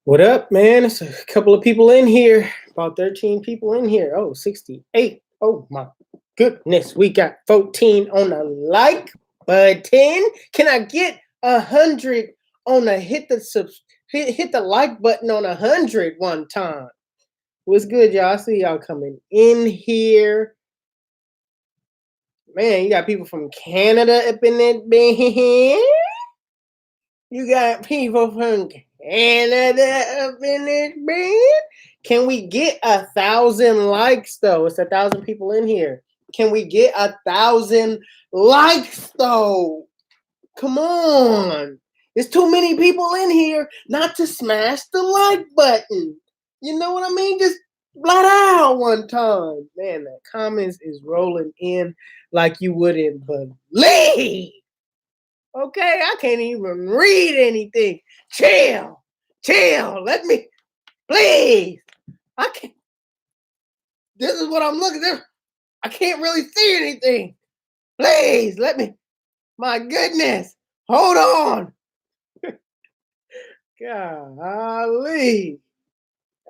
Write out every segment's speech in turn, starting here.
What up, man? It's a couple of people in here. About 13 people in here. Oh, 68. Oh, my goodness. We got 14 on the like button. Can I get 100 on the hit the like button on 100 one time? What's good, y'all? I see y'all coming in here. Man, you got people from Canada up in that band. You got people from Canada up in this band. Can we get 1,000 likes though? It's 1,000 people in here. Can we get 1,000 likes though? Come on. There's too many people in here not to smash the like button. You know what I mean? Just blot out one time. Man, the comments is rolling in like you wouldn't believe. Okay, I can't even read anything. Chill. Let me, please. I can't. This is what I'm looking at. I can't really see anything. Please, let me. My goodness. Hold on. Golly.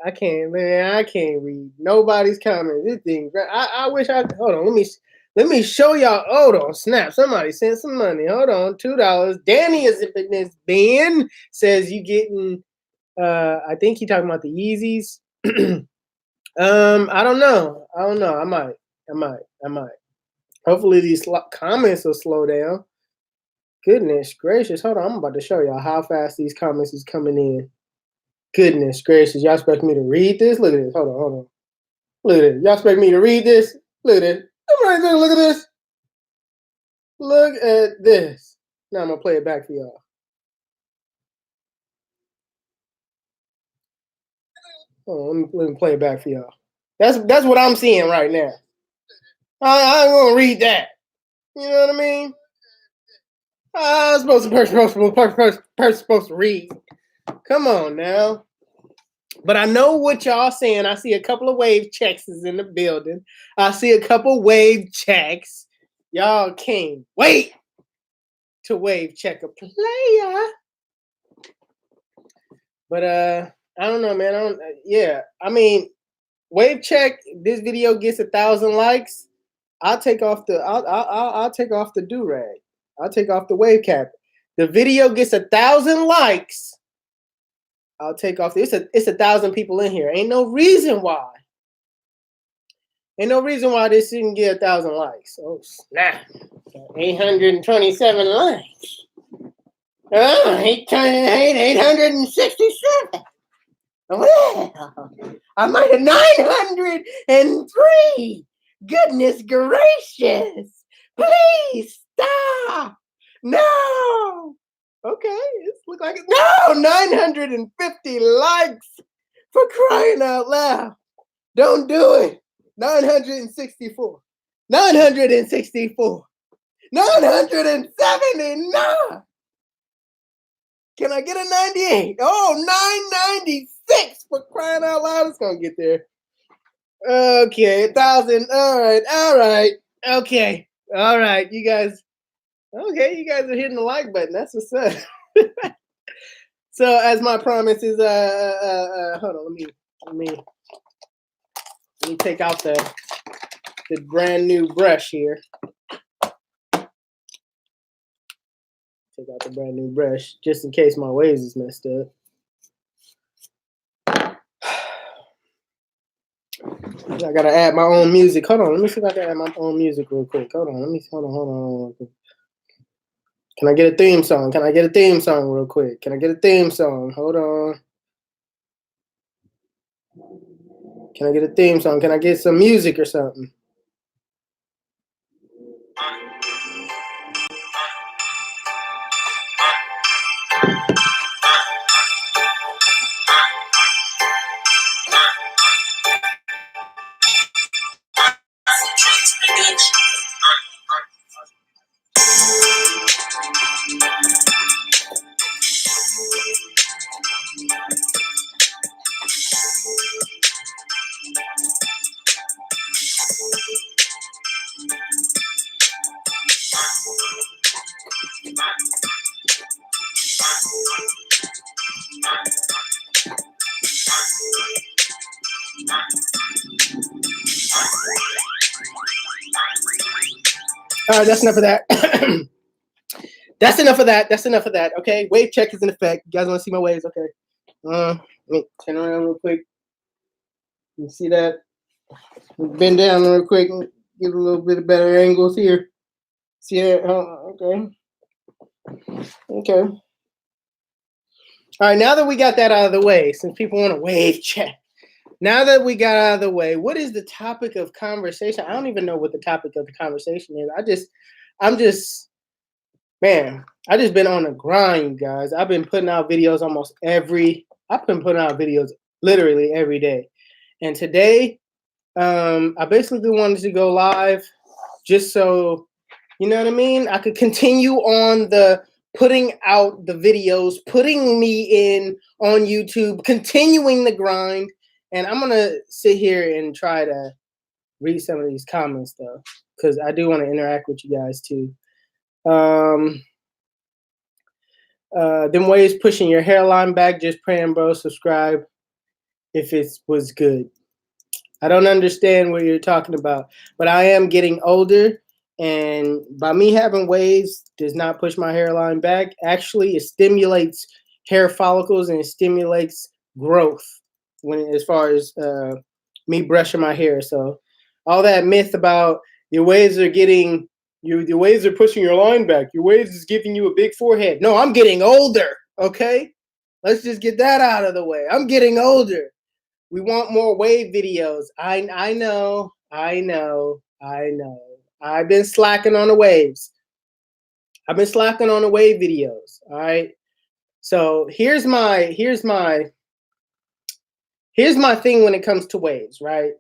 I can't read nobody's comments. This thing, I wish I could. Hold on, let me show y'all. Hold on, snap. Somebody sent some money. Hold on, $2. Danny is in this bin. Says you getting I think he talking about the Yeezys. I don't know. I might. Hopefully these comments will slow down. Goodness gracious. Hold on, I'm about to show y'all how fast these comments is coming in. Goodness gracious. Y'all expect me to read this? Look at this. Hold on. Look at this. Y'all expect me to read this? Look at this. Look at this. Look at this. Now I'm going to play it back for y'all. Let me play it back for y'all. That's what I'm seeing right now. I ain't going to read that. You know what I mean? I'm supposed to read. Come on now. But I know what y'all saying. I see a couple of wave checks is in the building. I see a couple wave checks. Y'all can't wait to wave check a player. But I don't know, man. I mean, wave check. This video gets 1,000 likes. I'll take off the I'll take off the do-rag. I'll take off the wave cap. The video gets 1,000 likes. I'll take off. It's 1,000 people in here. Ain't no reason why. Ain't no reason why this didn't get 1,000 likes. Oh snap! 827 likes. 867. Well, I might have 903. Goodness gracious! Please stop. No. Okay, it looks like it. No, 950 likes for crying out loud. Don't do it. 964. 964. 979. Can I get a 98? Oh, 996 for crying out loud. It's going to get there. Okay, 1,000. All right. Okay. All right, you guys. Okay, you guys are hitting the like button. That's what's up. So, as my promise is, hold on, let me take out the brand new brush here. Take out the brand new brush just in case my waves is messed up. I gotta add my own music. Hold on, let me see if I can add my own music real quick. Hold on. Can I get a theme song? Real quick? Can I get a theme song? Hold on. Can I get a theme song? Can I get some music or something? All right, that's enough of that. That's enough of that. That's enough of that. Okay, wave check is in effect. You guys want to see my waves? Okay. Let me turn around real quick. You see that? Bend down real quick and get a little bit of better angles here. See that? Okay. Okay. All right, now that we got that out of the way, since people want to wave check, now that we got out of the way, what is the topic of conversation? I don't even know what the topic of the conversation is. I'm just, man, I just been on a grind, you guys. I've been putting out videos I've been putting out videos literally every day. And today, I basically wanted to go live just so, you know what I mean? I could continue on the putting out the videos, putting me in on YouTube, continuing the grind. And I'm going to sit here and try to read some of these comments, though, because I do want to interact with you guys, too. Them ways pushing your hairline back, just praying, bro, subscribe if it was good. I don't understand what you're talking about, but I am getting older, and by me having waves does not push my hairline back. Actually, it stimulates hair follicles and it stimulates growth as far as me brushing my hair. So all that myth about your waves are getting your waves are pushing your line back. Your waves is giving you a big forehead. No, I'm getting older. Okay, let's just get that out of the way. I'm getting older. We want more wave videos. I know. I've been slacking on the waves. I've been slacking on the wave videos. All right. So here's my thing when it comes to waves, right?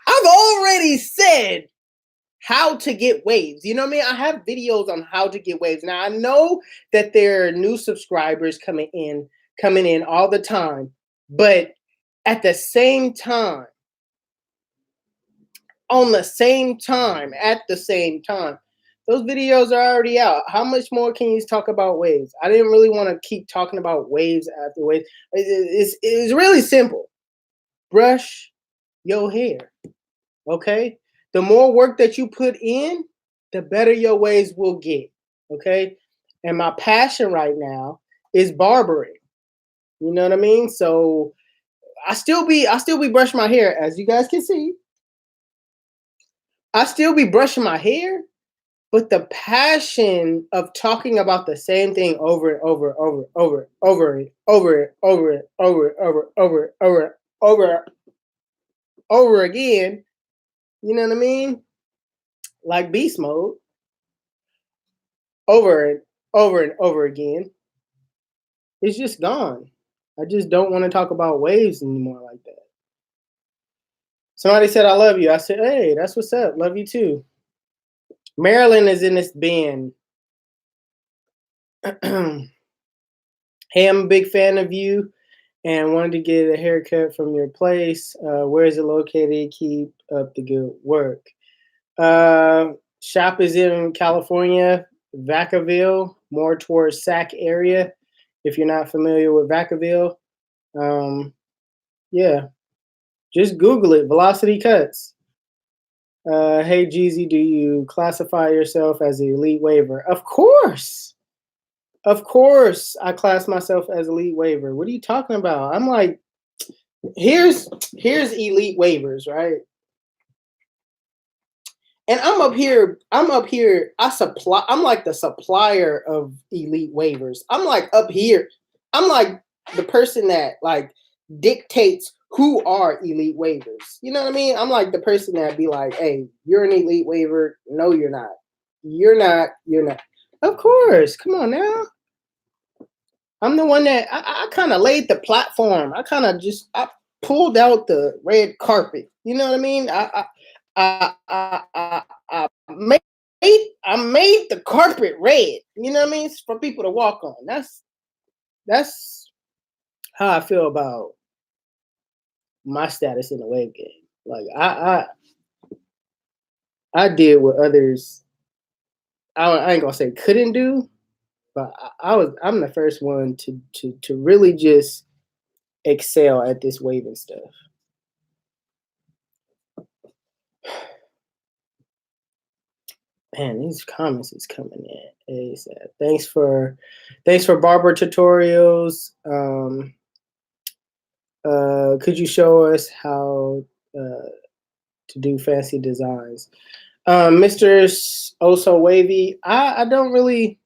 I've already said how to get waves. You know what I mean? I have videos on how to get waves. Now I know that there are new subscribers coming in all the time, but at the same time, those videos are already out. How much more can you talk about waves? I didn't really want to keep talking about waves after waves. It's really simple. Brush your hair, okay? The more work that you put in, the better your waves will get, okay? And my passion right now is barbering. You know what I mean? So I still be brushing my hair, as you guys can see. I still be brushing my hair, but the passion of talking about the same thing over and over again, you know what I mean? Like beast mode, over and over again, it's just gone. I just don't want to talk about waves anymore like that. Somebody said, I love you. I said, hey, that's what's up. Love you too. Marilyn is in this band. Hey, I'm a big fan of you and wanted to get a haircut from your place. Where is it located? Keep up the good work. Shop is in California, Vacaville, more towards Sac area. If you're not familiar with Vacaville, yeah, just Google it. Velocity Cuts. Hey, Jeezy, do you classify yourself as an elite waver? Of course. Of course, I class myself as elite waver. What are you talking about? I'm like, here's elite waivers, right? And I'm up here, I'm like the supplier of elite waivers. I'm like up here. I'm like the person that like dictates who are elite waivers. You know what I mean? I'm like the person that be like, hey, you're an elite waiver. No, you're not. You're not. Of course. Come on now. I'm the one that I kind of laid the platform. I pulled out the red carpet. You know what I mean? I made the carpet red. You know what I mean? It's for people to walk on. That's how I feel about my status in the wave game. Like I did what others. I ain't gonna say couldn't do, but I'm the first one to really just excel at this waving stuff. Man, these comments is coming in. He said, thanks for barber tutorials. Could you show us how to do fancy designs? Mr. Oso Wavy, I don't really,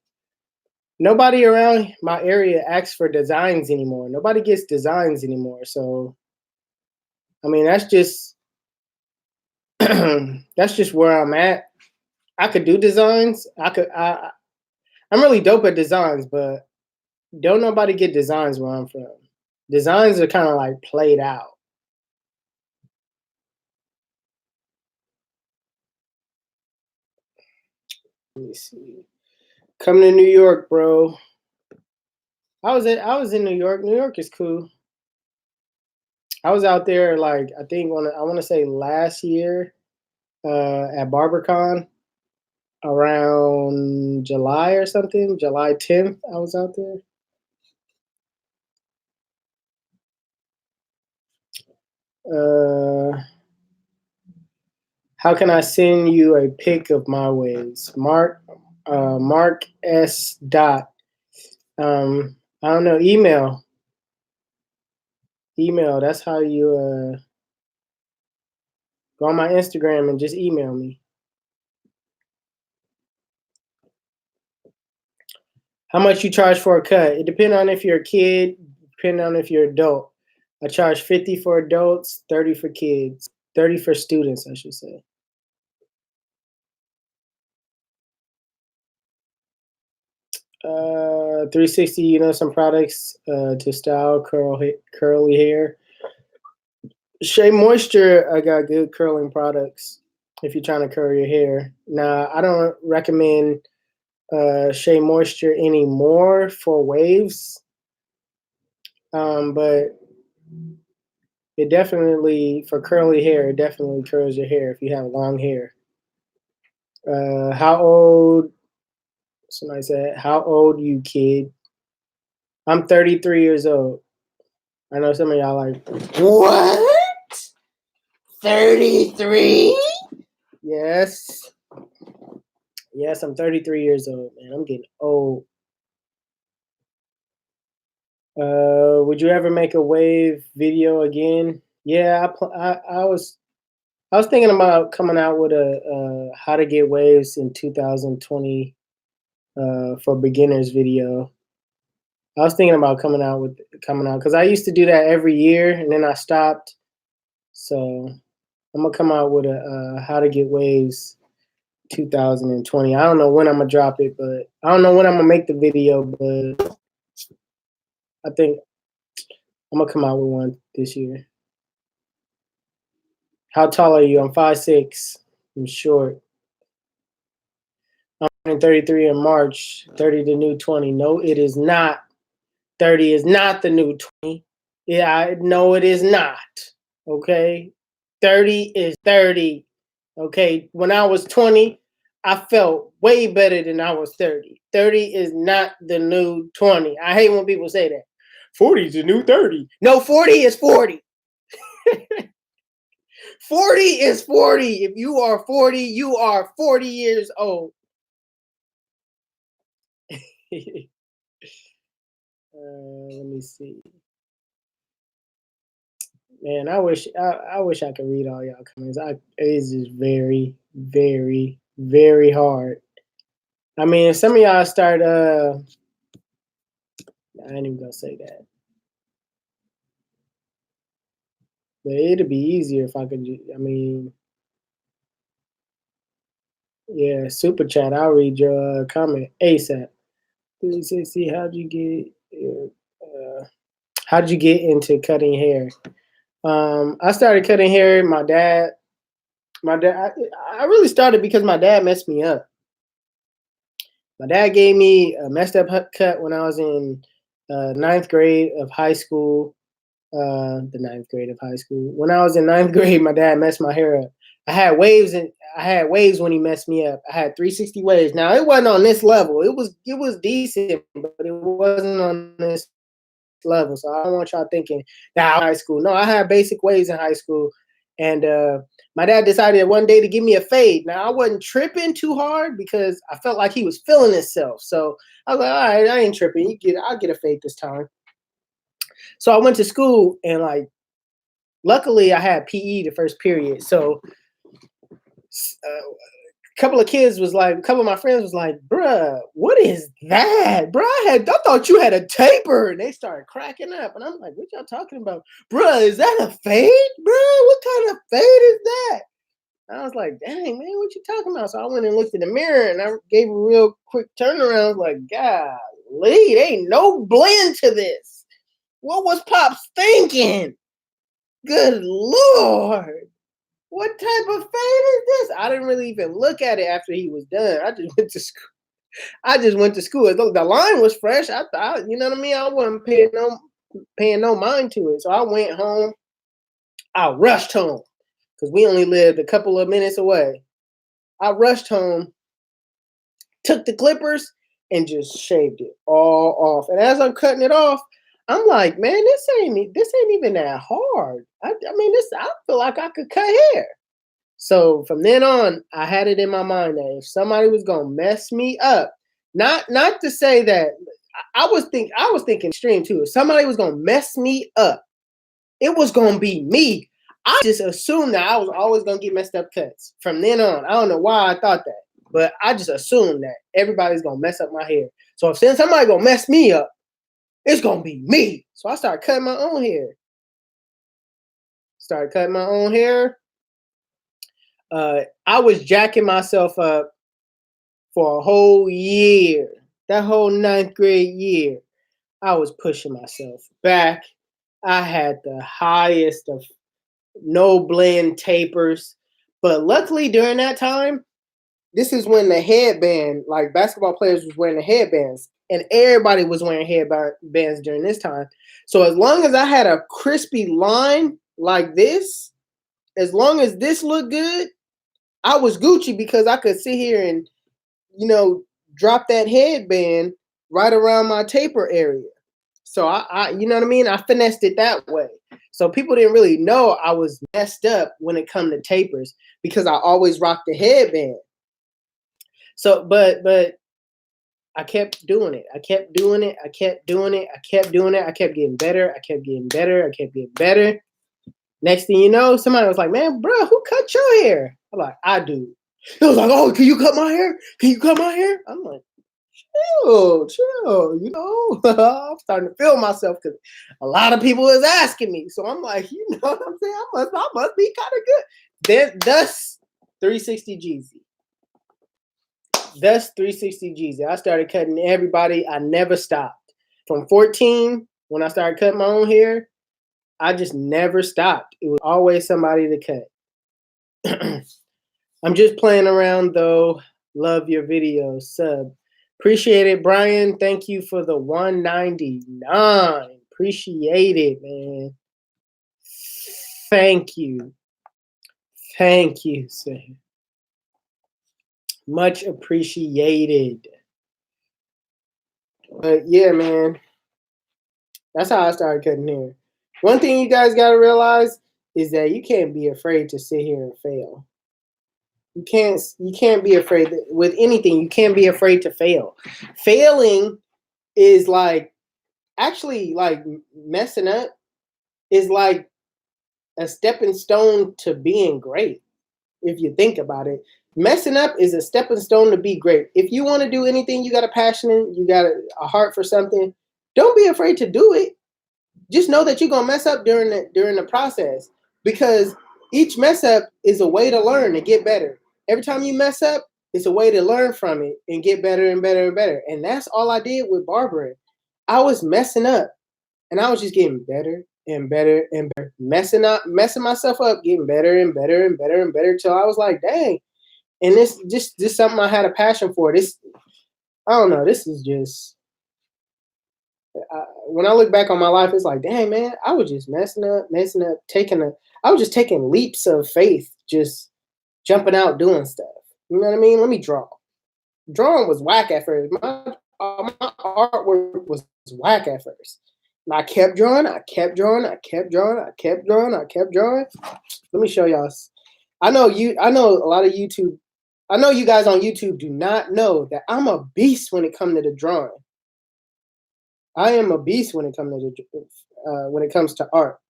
nobody around my area asks for designs anymore. Nobody gets designs anymore. So, I mean, that's just, that's just where I'm at. I could do designs. I'm really dope at designs, but don't nobody get designs where I'm from. Designs are kind of like played out. Let me see. Coming to New York, bro. I was in New York. New York is cool. I was out there like I think I want to say last year at BarberCon around July or something. July 10th, I was out there. How can I send you a pic of my waves? Mark S. Dot. I don't know. Email. That's how you go on my Instagram and just email me. How much you charge for a cut? It depends on if you're a kid, depending on if you're adult. I charge 50 for adults, 30 for kids, 30 for students, I should say. 360, you know, some products to style curly hair. Shea Moisture, I got good curling products if you're trying to curl your hair. Now, I don't recommend Shea Moisture anymore for waves, but it definitely, for curly hair, it definitely curls your hair if you have long hair. How old? Somebody said, how old you, kid? I'm 33 years old. I know some of y'all like, what? 33? Yes. Yes, I'm 33 years old, man. I'm getting old. Would you ever make a wave video again? Yeah, I was thinking about coming out with a how to get waves in 2020 for beginners video. I was thinking about coming out because I used to do that every year and then I stopped. So I'm gonna come out with a how to get waves 2020. I don't know when I'm gonna drop it, but I don't know when I'm gonna make the video, but I think I'm gonna come out with one this year. How tall are you? I'm 5'6". I'm short. I'm 33 in March. 30 the new 20. No, it is not. 30 is not the new 20. Yeah, no, it is not. Okay. 30 is 30. Okay. When I was 20, I felt way better than I was 30. 30 is not the new 20. I hate when people say that. 40 is the new 30. No, 40 is 40. 40 is 40. If you are 40, you are 40 years old. Let me see. Man, I wish I could read all y'all comments. It's just very, very, very hard. I mean, if some of y'all start I ain't even gonna say that. But it'd be easier if I could I mean, yeah, super chat. I'll read your comment ASAP. 360, how'd you get into cutting hair? I started cutting hair. My dad, I really started because my dad messed me up. My dad gave me a messed up cut when I was in ninth grade of high school. The ninth grade of high school. When I was in ninth grade, my dad messed my hair up. I had waves and I had waves when he messed me up. I had 360 waves. Now it wasn't on this level. It was decent, but it wasn't on this level. So I don't want y'all thinking that high school. No, I had basic waves in high school. And my dad decided one day to give me a fade. Now I wasn't tripping too hard because I felt like he was feeling himself. So I was like, all right, I ain't tripping. I'll get a fade this time. So I went to school and like, luckily I had PE the first period. So a couple of my friends was like, bruh, what is that? Bruh, I thought you had a taper. And they started cracking up. And I'm like, what y'all talking about? Bruh, is that a fade? Bruh, what kind of fade is that? And I was like, dang, man, what you talking about? So I went and looked in the mirror and I gave a real quick turnaround. I was like, golly, there ain't no blend to this. What was Pops thinking? Good Lord. What type of fade is this? I didn't really even look at it after he was done. I just went to school. The line was fresh. I thought, you know what I mean? I wasn't paying no mind to it. So I went home. I rushed home because we only lived a couple of minutes away. I rushed home, took the clippers, and just shaved it all off. And as I'm cutting it off, I'm like, man, this ain't even that hard. I feel like I could cut hair. So from then on, I had it in my mind that if somebody was gonna mess me up, not to say that I was thinking extreme too. If somebody was gonna mess me up, it was gonna be me. I just assumed that I was always gonna get messed up cuts. From then on, I don't know why I thought that, but I just assumed that everybody's gonna mess up my hair. So if somebody gonna mess me up, it's gonna be me. So I started cutting my own hair. I was jacking myself up for a whole year. That whole 9th grade year, I was pushing myself back. I had the highest of no blend tapers. But luckily during that time, this is when the headband, like basketball players was wearing the headbands. And everybody was wearing headbands during this time. So as long as I had a crispy line like this, as long as this looked good, I was Gucci because I could sit here and, drop that headband right around my taper area. So I you know what I mean? I finessed it that way. So people didn't really know I was messed up when it come to tapers because I always rocked the headband. So, but I kept doing it. I kept doing it. I kept getting better. Next thing you know, somebody was like, man, bro, who cut your hair? I'm like, I do. It was like, oh, can you cut my hair? I'm like, chill. I'm starting to feel myself because a lot of people is asking me. So I'm like, you know what I'm saying? I must be kind of good. Then thus 360 Jeezy. I started cutting everybody. I never stopped. From 14, when I started cutting my own hair, I just never stopped. It was always somebody to cut. I'm just playing around though. Love your videos. Sub. Appreciate it, Brian. Thank you for the 199. Appreciate it, man. Thank you, sir. Much appreciated. But yeah, man. That's how I started cutting hair. One thing you guys got to realize is that you can't be afraid to sit here and fail. You can't be afraid with anything. You can't be afraid to fail. Failing is actually messing up is like a stepping stone to being great. If you think about it, messing up is a stepping stone to be great. If you want to do anything, you got a passion, you got a heart for something, don't be afraid to do it. Just know that you're gonna mess up during the process, because each mess up is a way to learn and get better. Every time you mess up, it's a way to learn from it and get better and better and better. And that's all I did with barbering. I was messing up, and I was just getting better and better and better, messing myself up, getting better and better and better and better till I was like, dang. And this just something I had a passion for. This, I don't know. This is just. When I look back on my life, it's like, dang, man, I was just messing up, I was just taking leaps of faith, just jumping out doing stuff. You know what I mean? Let me draw. Drawing was whack at first. My artwork was whack at first. And I kept drawing, I kept drawing, I kept drawing, I kept drawing, I kept drawing. Let me show y'all. I know a lot of YouTube. I know you guys on YouTube do not know that I'm a beast when it comes to the drawing. I am a beast when it comes to art.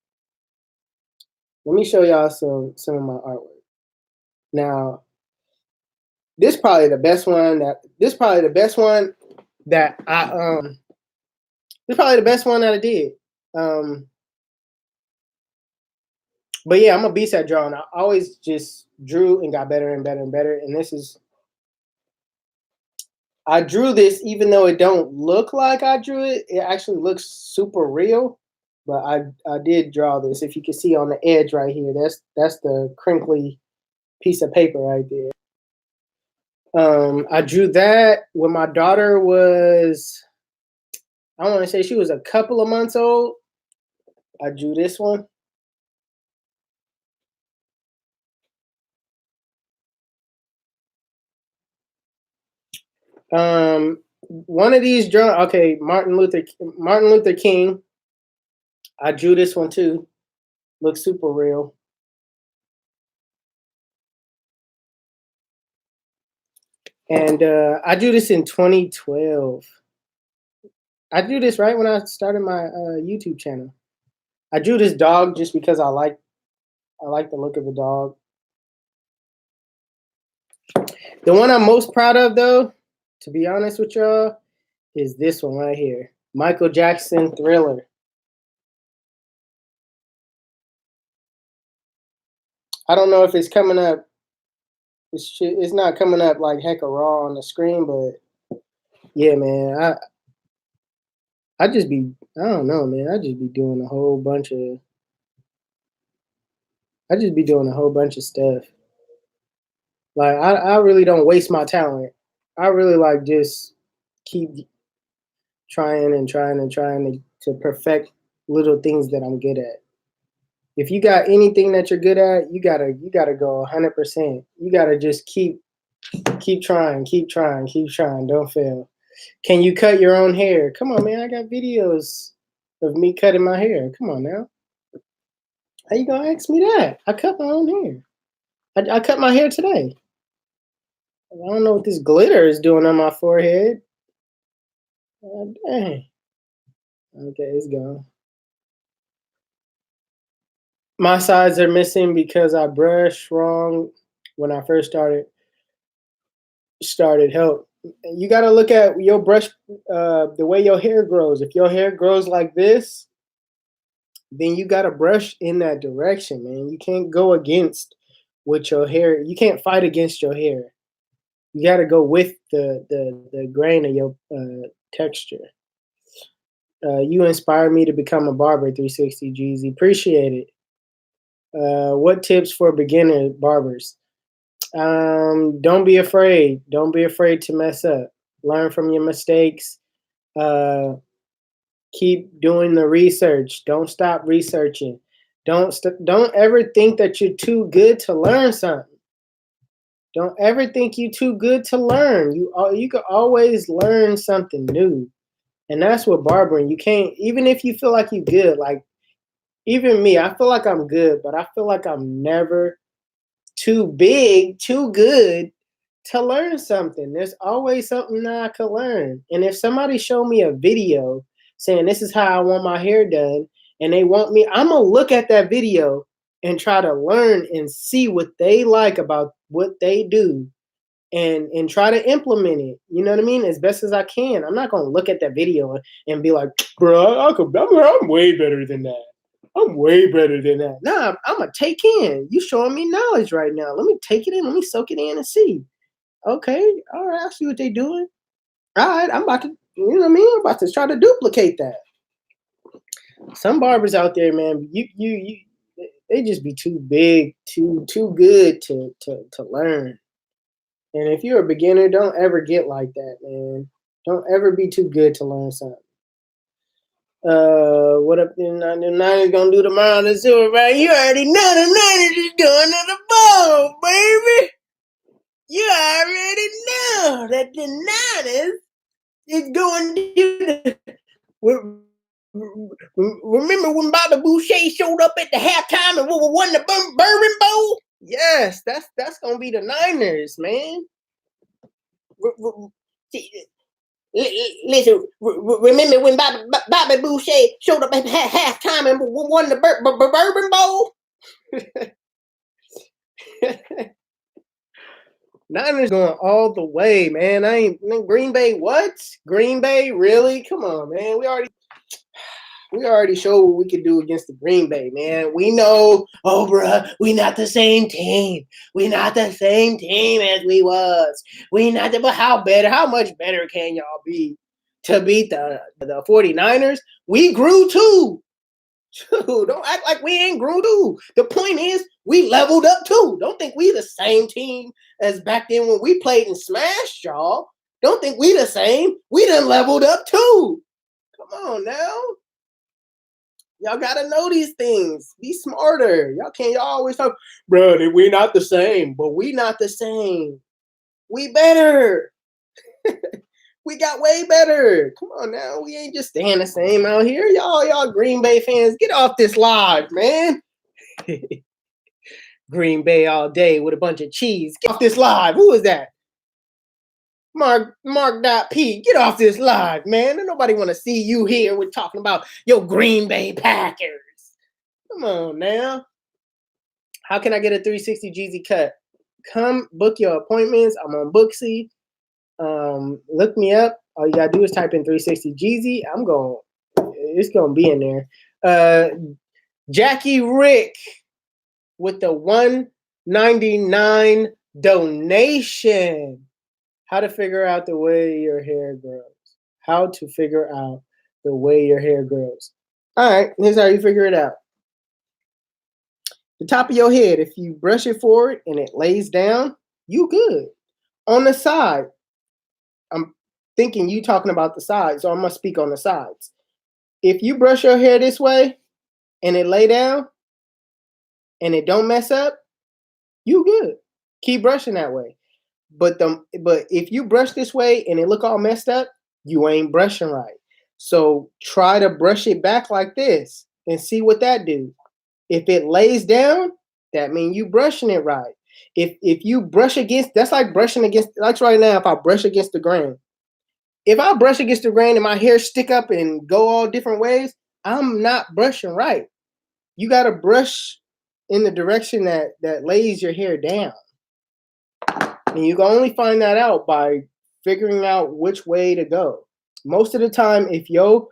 Let me show y'all some of my artwork. Now, this probably the best one that I did. But yeah, I'm a beast at drawing. I always just drew and got better and better and better. And I drew this even though it don't look like I drew it. It actually looks super real. But I did draw this. If you can see on the edge right here, that's the crinkly piece of paper right there. I drew that when my daughter was, I want to say she was a couple of months old. I drew this one. One of these okay, Martin Luther King. I drew this one too. Looks super real. And I drew this in 2012. I drew this right when I started my YouTube channel. I drew this dog just because I like the look of the dog. The one I'm most proud of, though, to be honest with y'all, is this one right here. Michael Jackson Thriller. I don't know if it's coming up. It's not coming up like hecka raw on the screen, but yeah, man, I don't know, man. I just be doing a whole bunch of stuff. Like I really don't waste my talent. I really like just keep trying and trying and trying to perfect little things that I'm good at. If you got anything that you're good at, you gotta go 100%. You gotta just keep trying, keep trying, keep trying. Don't fail. Can you cut your own hair? Come on, man. I got videos of me cutting my hair. Come on now. How you gonna ask me that? I cut my own hair. I cut my hair today. I don't know what this glitter is doing on my forehead. Dang. Okay, it's gone. My sides are missing because I brushed wrong when I first started help. You got to look at your brush, the way your hair grows. If your hair grows like this, then you got to brush in that direction, man. You can't go against with your hair. You can't fight against your hair. You got to go with the grain of your texture. You inspired me to become a barber. 360 Jeezy. Appreciate it. What tips for beginner barbers? Don't be afraid. Don't be afraid to mess up. Learn from your mistakes. Keep doing the research. Don't stop researching. Don't ever think that you're too good to learn something. Don't ever think you're too good to learn. You can always learn something new. And that's what barbering. You can't, even if you feel like you're good, like even me, I feel like I'm good, but I feel like I'm never too big, too good to learn something. There's always something that I could learn. And if somebody showed me a video saying this is how I want my hair done, and they want me, I'm gonna look at that video and try to learn and see what they like about what they do and try to implement it. You know what I mean? As best as I can. I'm not gonna look at that video and be like, bro, I'm way better than that. I'm way better than that. Nah, I'm gonna take in. You showing me knowledge right now. Let me take it in. Let me soak it in and see. Okay, all right. I see what they're doing. All right, I'm about to. You know what I mean? I'm about to try to duplicate that. Some barbers out there, man, they just be too big, too good to learn. And if you're a beginner, don't ever get like that, man. Don't ever be too good to learn something. What up the Niners gonna do tomorrow in the Super Bowl? You already know the Niners is going to the bowl, baby. You already know that the Niners is going to the. Remember when Bobby Boucher showed up at the halftime and won the Bourbon Bowl? Yes, that's gonna be the Niners, man. Listen, remember when Bobby Boucher showed up at halftime and won the Bourbon Bowl? Niners going all the way, man. I ain't Green Bay. What? Green Bay? Really? Come on, man. We already showed what we could do against the Green Bay, man. We know, oh, bruh, we not the same team. We not the same team as we was. We not the, but how much better can y'all be to beat the 49ers? We grew too. Dude, don't act like we ain't grew too. The point is, we leveled up too. Don't think we the same team as back then when we played and smashed y'all. Don't think we the same. We done leveled up too. Come on now. Y'all gotta know these things. Be smarter. Y'all always talk, bro, we not the same, but we not the same. We better. We got way better. Come on now. We ain't just staying the same out here. Y'all Green Bay fans, get off this live, man. Green Bay all day with a bunch of cheese. Get off this live. Who is that? Mark.P. Get off this live, man. Ain't nobody want to see you here. We're talking about your Green Bay Packers. Come on now. How can I get a 360 Jeezy cut? Come book your appointments. I'm on Booksy. Look me up. All you gotta do is type in 360 Jeezy. It's gonna be in there. Jackie Rick with the $1.99 donation. How to figure out the way your hair grows. How to figure out the way your hair grows. All right, here's how you figure it out. The top of your head, if you brush it forward and it lays down, you good. On the side, I'm thinking you talking about the sides, so I'm gonna speak on the sides. If you brush your hair this way and it lay down and it don't mess up, you good. Keep brushing that way. But if you brush this way and it look all messed up, you ain't brushing right. So try to brush it back like this and see what that do. If it lays down, that means you brushing it right. If you brush against, that's like brushing against, like right now, if I brush against the grain. If I brush against the grain and my hair stick up and go all different ways, I'm not brushing right. You got to brush in the direction that lays your hair down. And you can only find that out by figuring out which way to go. Most of the time, if your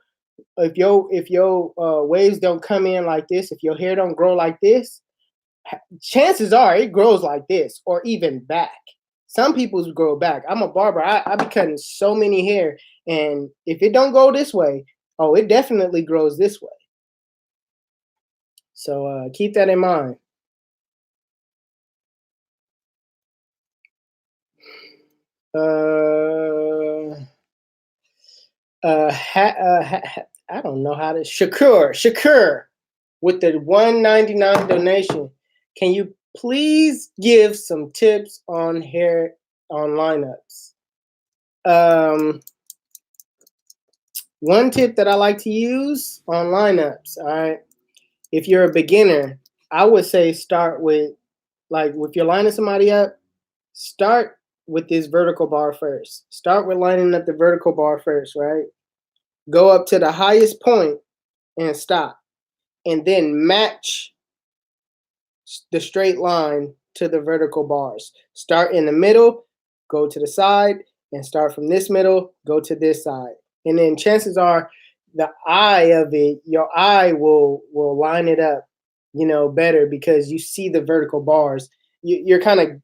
waves don't come in like this, if your hair don't grow like this, chances are it grows like this or even back. Some people's grow back. I'm a barber. I be cutting so many hair, and if it don't go this way, oh, it definitely grows this way. So keep that in mind. I don't know how to. Shakur, with the $1.99 donation. Can you please give some tips on hair on lineups? One tip that I like to use on lineups. All right, if you're a beginner, I would say start with, like, if you're lining somebody up, start with this vertical bar first. Start with lining up the vertical bar first, right? Go up to the highest point and stop. And then match the straight line to the vertical bars. Start in the middle, go to the side, and start from this middle, go to this side. And then chances are the eye of it, your eye will line it up, better because you see the vertical bars. You're kind of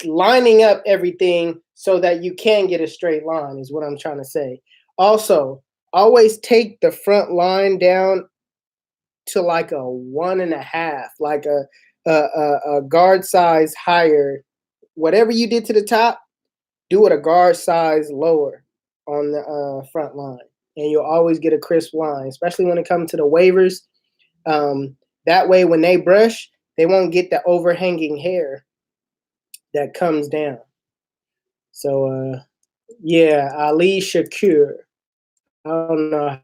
lining up everything so that you can get a straight line, is what I'm trying to say. Also, always take the front line down to like a 1.5, like a guard size higher. Whatever you did to the top, do it a guard size lower on the front line. and you'll always get a crisp line, especially when it comes to the wavers. That way, when they brush, they won't get the overhanging hair that comes down. So, yeah, Ali Shakur. I don't know.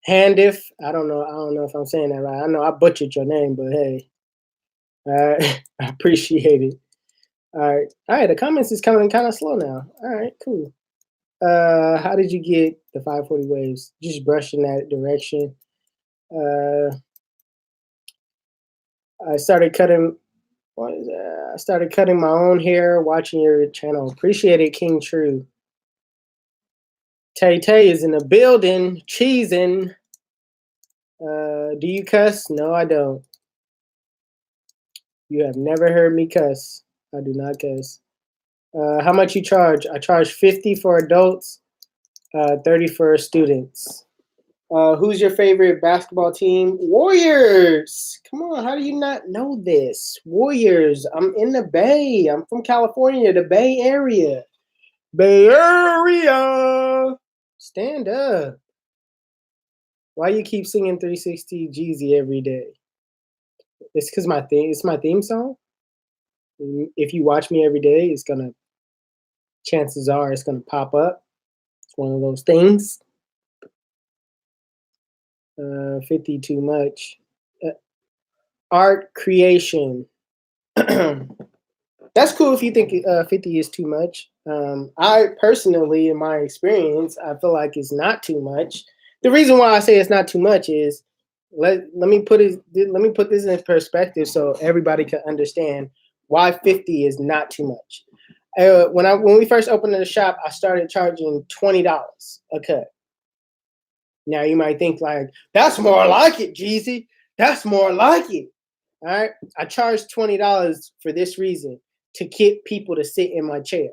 Handif. I don't know. I don't know if I'm saying that right. I know I butchered your name, but hey, I appreciate it. All right. All right. The comments is coming kind of slow now. All right. Cool. How did you get the 540 waves? Just brushing that direction. I started cutting. What is that? I started cutting my own hair watching your channel. Appreciate it, King True. Tay Tay is in the building, cheesing. Do you cuss? No, I don't. You have never heard me cuss. I do not cuss. How much you charge? I charge 50 for adults, 30 for students. Who's your favorite basketball team? Warriors. Come on, how do you not know this? Warriors. I'm in the Bay. I'm from California, the Bay Area. Bay Area. Stand up. Why you keep singing 360 Jeezy every day? It's because it's my theme song. If you watch me every day, chances are it's gonna pop up. It's one of those things. 50 too much. Art creation. That's cool if you think 50 is too much. I personally, in my experience, I feel like it's not too much. The reason why I say it's not too much is let me put this in perspective so everybody can understand why 50 is not too much. When we first opened the shop, I started charging $20 a cut. Now you might think like, that's more like it, Jeezy. That's more like it. All right. I charged $20 for this reason, to get people to sit in my chair.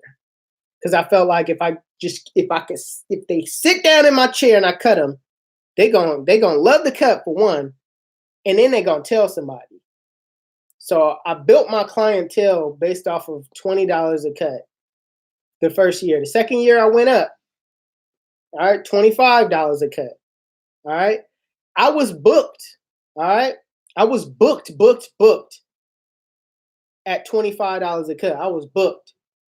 Because I felt like if they sit down in my chair and I cut them, they gonna love the cut for one, and then they gonna tell somebody. So I built my clientele based off of $20 a cut the first year. The second year I went up. All right, $25 a cut. All right. I was booked. All right. I was booked at $25 a cut. I was booked.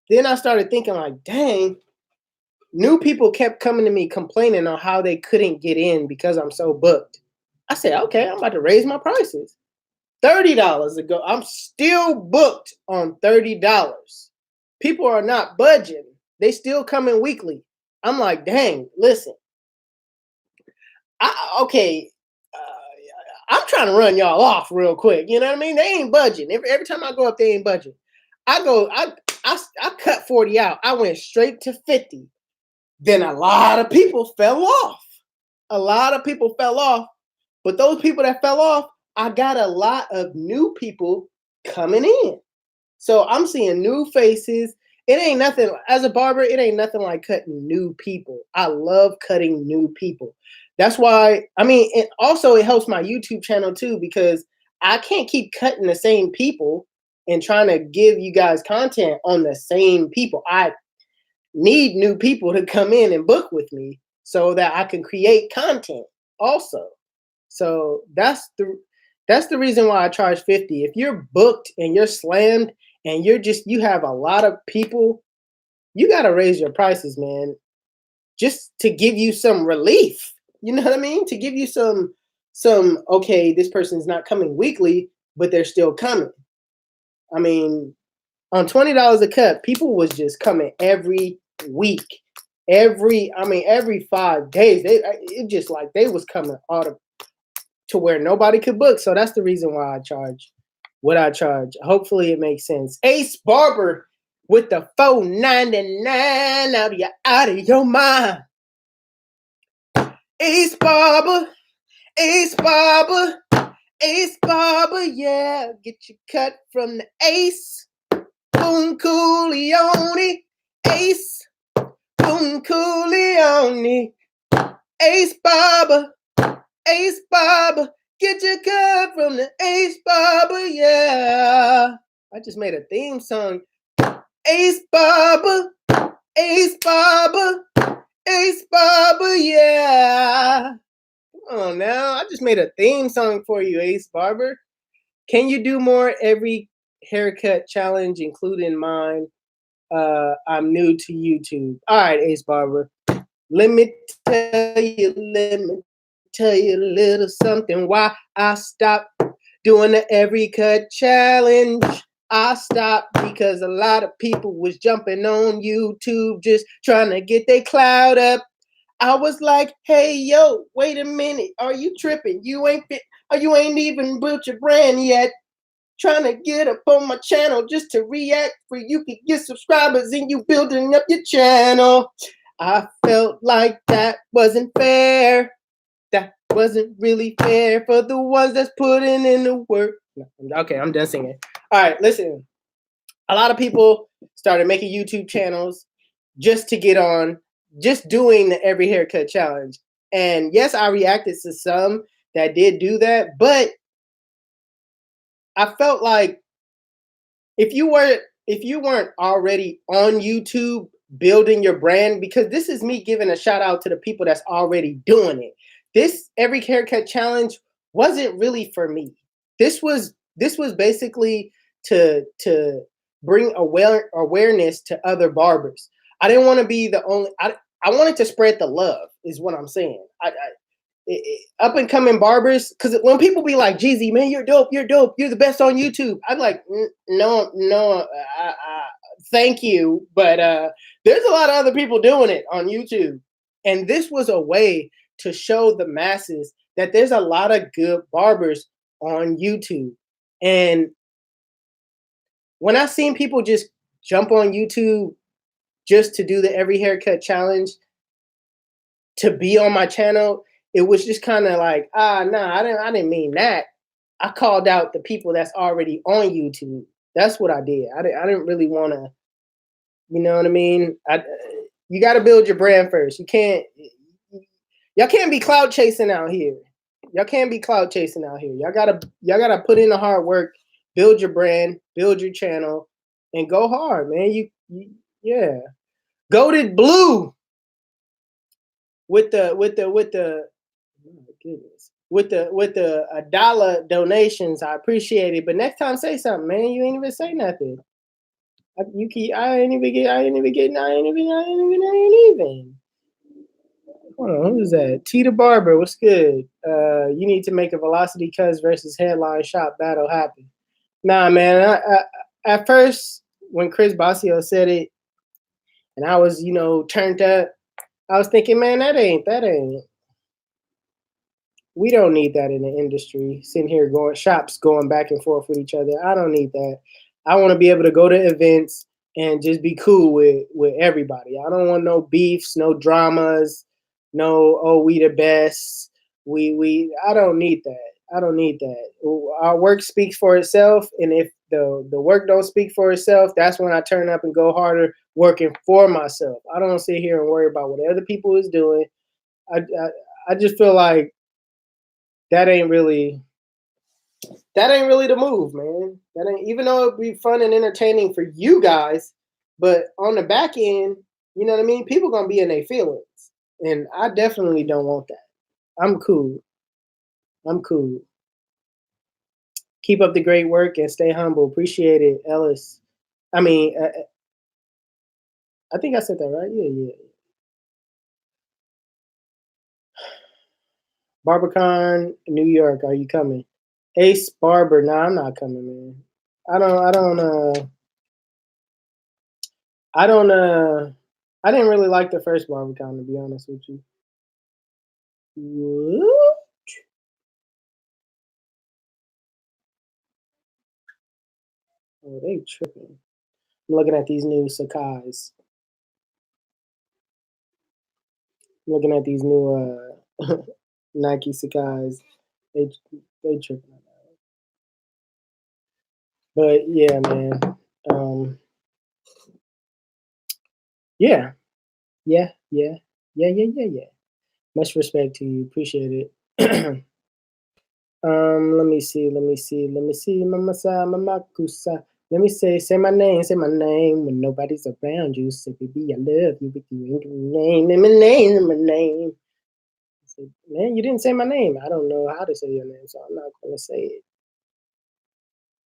Then I started thinking like, dang, new people kept coming to me complaining on how they couldn't get in because I'm so booked. I said, okay, I'm about to raise my prices. $30 ago. I'm still booked on $30. People are not budging. They still coming weekly. I'm like, dang, listen. I'm trying to run y'all off real quick. You know what I mean? They ain't budging. Every time I go up, they ain't budging. I cut 40 out. I went straight to 50. Then a lot of people fell off. But those people that fell off, I got a lot of new people coming in. So I'm seeing new faces. It ain't nothing, as a barber, it ain't nothing like cutting new people. I love cutting new people. That's why, it helps my YouTube channel too, because I can't keep cutting the same people and trying to give you guys content on the same people. I need new people to come in and book with me so that I can create content also. So that's the reason why I charge 50. If you're booked and you're slammed and you have a lot of people, you got to raise your prices, man, just to give you some relief. You know what I mean? To give you some, okay, this person's not coming weekly, but they're still coming. I mean, on $20 a cut, people was just coming every week. Every 5 days. It just like they was coming to where nobody could book. So that's the reason why I charge what I charge. Hopefully it makes sense. Ace Barber with the $4.99 out of your mind. Ace Barber, yeah. Get your cut from the Ace. Boom Coolione. Ace. Boom Coolione. Ace Barber. Get your cut from the Ace Barber, yeah. I just made a theme song. Ace Barber. Ace Barber, yeah. Come on now. I just made a theme song for you, Ace Barber. Can you do more every haircut challenge, including mine? I'm new to YouTube. All right, Ace Barber. Let me tell you a little something why I stopped doing the every cut challenge. I stopped because a lot of people was jumping on YouTube just trying to get their clout up. I was like, hey yo, wait a minute, are you tripping? You ain't fit, or you ain't even built your brand yet. Trying to get up on my channel just to react for you could get subscribers and you building up your channel. I felt like that wasn't fair. That wasn't really fair for the ones that's putting in the work. Okay, I'm done singing. All right, listen. A lot of people started making YouTube channels just to get on, just doing the every haircut challenge. And yes, I reacted to some that did do that, but I felt like if you weren't already on YouTube building your brand, because this is me giving a shout out to the people that's already doing it. This every haircut challenge wasn't really for me. This was basically to bring awareness to other barbers. I didn't want to be the only. I wanted to spread the love. Is what I'm saying. Up and coming barbers, because when people be like, Jeezy, man, you're dope, you're the best on YouTube, I'm like, no, thank you, but there's a lot of other people doing it on YouTube, and this was a way to show the masses that there's a lot of good barbers on YouTube. And when I seen people just jump on YouTube just to do the every haircut challenge, to be on my channel, it was just kind of like, nah, I didn't mean that. I called out the people that's already on YouTube. That's what I did. I didn't really want to, you know what I mean? You got to build your brand first. Y'all can't be cloud chasing out here. Y'all can't be cloud chasing out here. Y'all gotta put in the hard work, build your brand, build your channel, and go hard, man. Yeah. Goated Blue with the oh my goodness. With the $1 donations, I appreciate it. But next time, say something, man. You ain't even say nothing. I ain't even. Hold on, who's that? Tita Barber, what's good? You need to make a Velocity Cuz versus Headline Shop battle happen. Nah, man. At first, when Chris Basio said it, and I was, turned up, I was thinking, man, that ain't. We don't need that in the industry. Sitting here shops going back and forth with each other. I don't need that. I want to be able to go to events and just be cool with everybody. I don't want no beefs, no dramas, no we the best. I don't need that. I don't need that. Our work speaks for itself, and if the work don't speak for itself, that's when I turn up and go harder working for myself. I don't sit here and worry about what other people is doing. I just feel like that ain't really the move, man. That ain't, even though it'd be fun and entertaining for you guys, but on the back end, you know what I mean? People gonna be in their feelings. And I definitely don't want that. I'm cool. Keep up the great work and stay humble. Appreciate it, Ellis. I mean, I think I said that right. Yeah. BarberCon, New York, are you coming? Ace Barber, nah, I'm not coming, man. I didn't really like the first BarberCon, to be honest with you. What? Oh, they tripping. I'm looking at these new Sakai's. I'm looking at these new Nike Sakai's. They tripping on that. But yeah, man. Yeah. Much respect to you. Appreciate it. Let me see. Mamakusa. Let me say my name when nobody's around you. Say, baby, I love you, but you ain't my name. I said, man, you didn't say my name. I don't know how to say your name, so I'm not going to say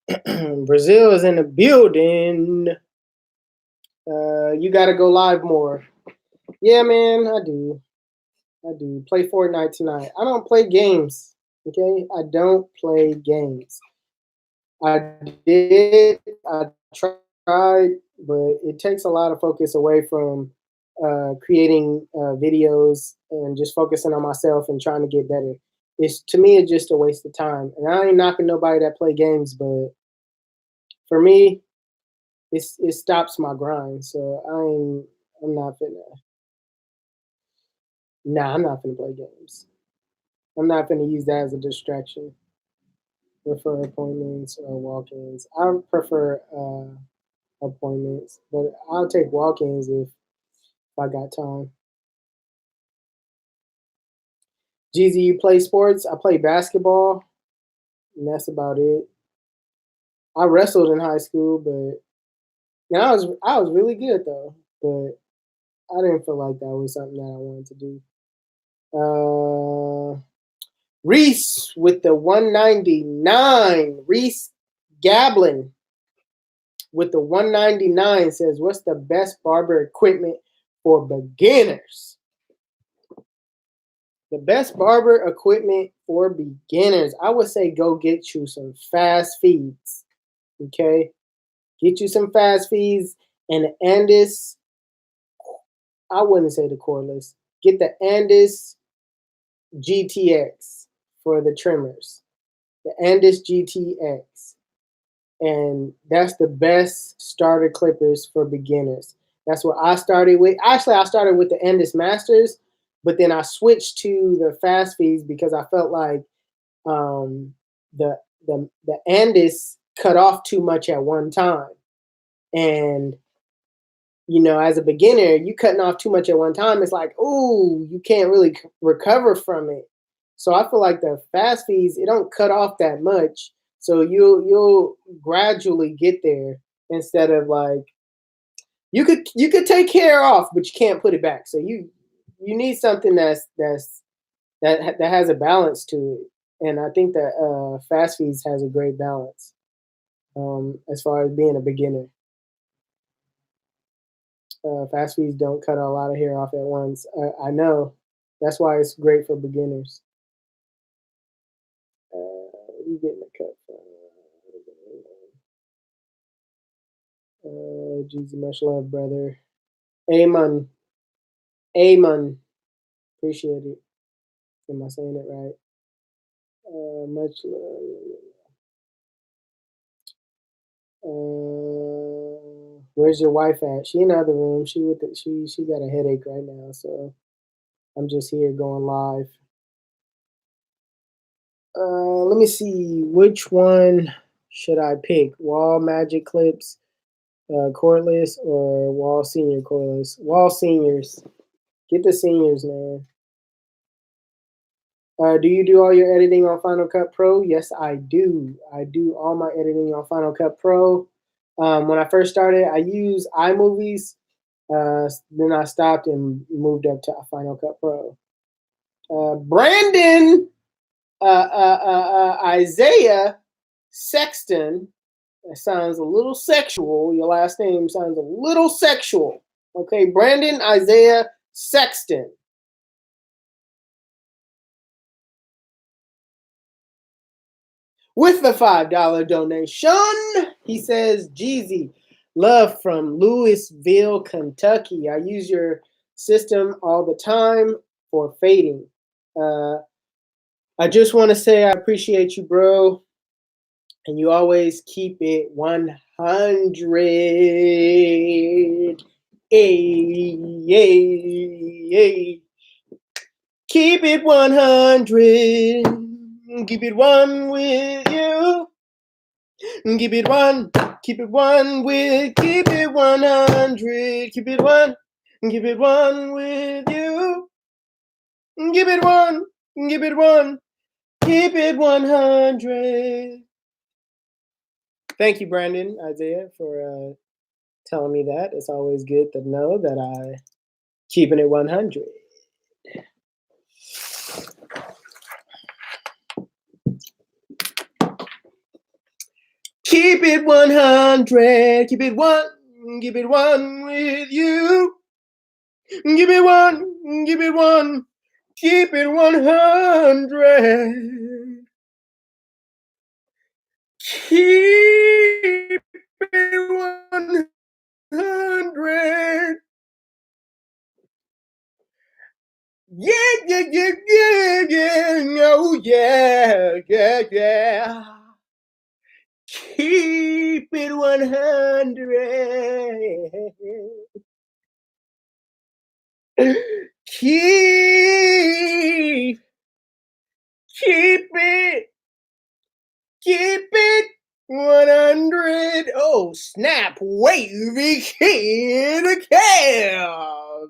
it. Brazil is in the building. You got to go live more. Yeah, man, I do. Play Fortnite tonight. I don't play games. Okay, I don't play games. I did. I tried, but it takes a lot of focus away from creating videos and just focusing on myself and trying to get better. It's to me, it's just a waste of time. And I ain't knocking nobody that play games, but for me, it stops my grind. So I'm not finna. Nah, I'm not finna play games. I'm not finna use that as a distraction. Prefer appointments or walk-ins. I prefer appointments, but I'll take walk-ins if I got time. Jeezy, you play sports? I play basketball, and that's about it. I wrestled in high school, but I was really good though. But I didn't feel like that was something that I wanted to do. Reese with the 199. Reese Gablin with the 199 says, "What's the best barber equipment for beginners?" The best barber equipment for beginners, I would say go get you some fast feeds. Okay? Get you some fast feeds and the Andis. I wouldn't say the cordless. Get the Andis GTX for the trimmers. The Andis GTX. And that's the best starter clippers for beginners. That's what I started with. Actually, I started with the Andis Masters, but then I switched to the fast feeds because I felt like um, the Andis cut off too much at one time. And as a beginner, you cutting off too much at one time, it's like, ooh, you can't really recover from it. So I feel like the fast feeds, it don't cut off that much. So you'll gradually get there instead of like you could take hair off, but you can't put it back. So you need something that has a balance to it. And I think that fast feeds has a great balance as far as being a beginner. Fast feeds don't cut a lot of hair off at once. I know. That's why it's great for beginners. You getting a cut from Jeezy, much love, brother. Amen. Amen. Appreciate it. Am I saying it right? Much love. Where's your wife at? She in the other room. She got a headache right now, so I'm just here going live. Let me see. Which one should I pick? Wall Magic Clips, cordless, or Wall Senior cordless? Wall Seniors. Get the seniors, man. Do you do all your editing on Final Cut Pro? Yes, I do. I do all my editing on Final Cut Pro. When I first started, I used iMovies. Then I stopped and moved up to Final Cut Pro. Brandon Isaiah Sexton. That sounds a little sexual. Your last name sounds a little sexual. Okay, Brandon Isaiah Sexton. With the $5 donation, he says, Jeezy, love from Louisville, Kentucky. I use your system all the time for fading. I just want to say I appreciate you, bro. And you always keep it 100. Hey. Keep it 100. Keep it one with you. Keep it one. Keep it one with. Keep it 100. Keep it one. Keep it one with you. Keep it one. Keep it one. Keep it 100. Thank you, Brandon, Isaiah, for telling me that. It's always good to know that I keeping it 100. Keep it 100. Keep it one with you. Keep it one. Keep it one. Keep it 100. Keep it 100. Yeah, yeah, yeah, yeah, yeah. Oh, yeah, yeah, yeah. Keep it 100. Keep, keep it, keep it 100. Oh, snap, wavy kid Kev.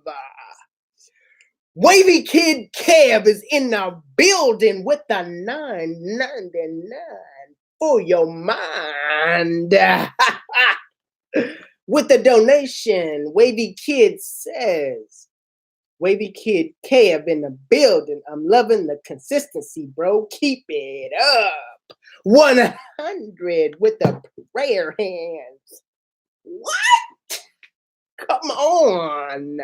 Wavy kid Kev is in the building with the 999 for your mind. With the donation, Wavy Kid says, Wavy Kid Kev in the building. I'm loving the consistency, bro. Keep it up. 100 with the prayer hands. What? Come on.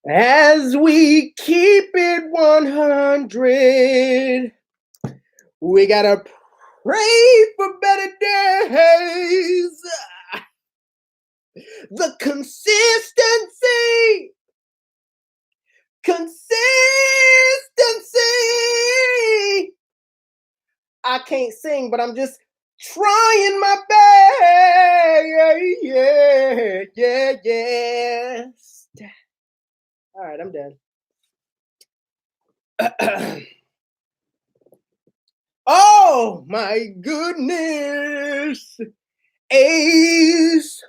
As we keep it 100, we gotta pray for better days. The consistency. I can't sing, but I'm just trying my best. Yeah, yeah, yes. All right, I'm done. Oh my goodness. Ace.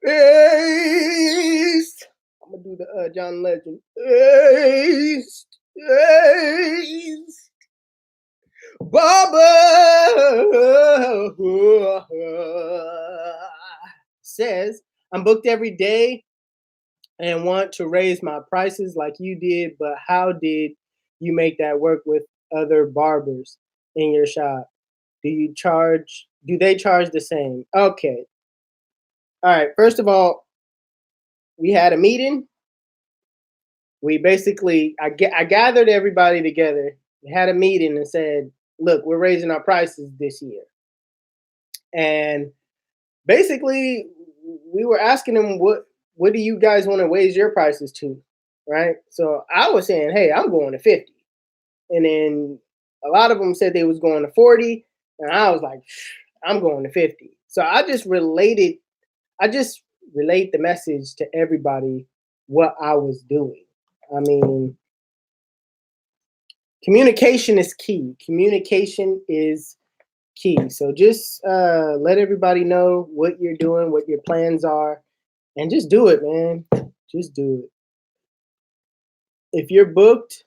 Ace. I'm gonna do the John Legend. Ace. Ace. Baba says, I'm booked every day and want to raise my prices like you did, but how did you make that work with other barbers in your shop? Do they charge the same? Okay. All right. First of all, we had a meeting. We basically, I gathered everybody together, had a meeting and said, look, we're raising our prices this year. And basically, we were asking them, what do you guys want to raise your prices to? Right. So I was saying, hey, I'm going to 50. And then a lot of them said they was going to 40. And I was like, I'm going to 50. So I just relayed the message to everybody what I was doing. I mean, communication is key. Communication is key. So just let everybody know what you're doing, what your plans are, and just do it, man. Just do it. If you're booked,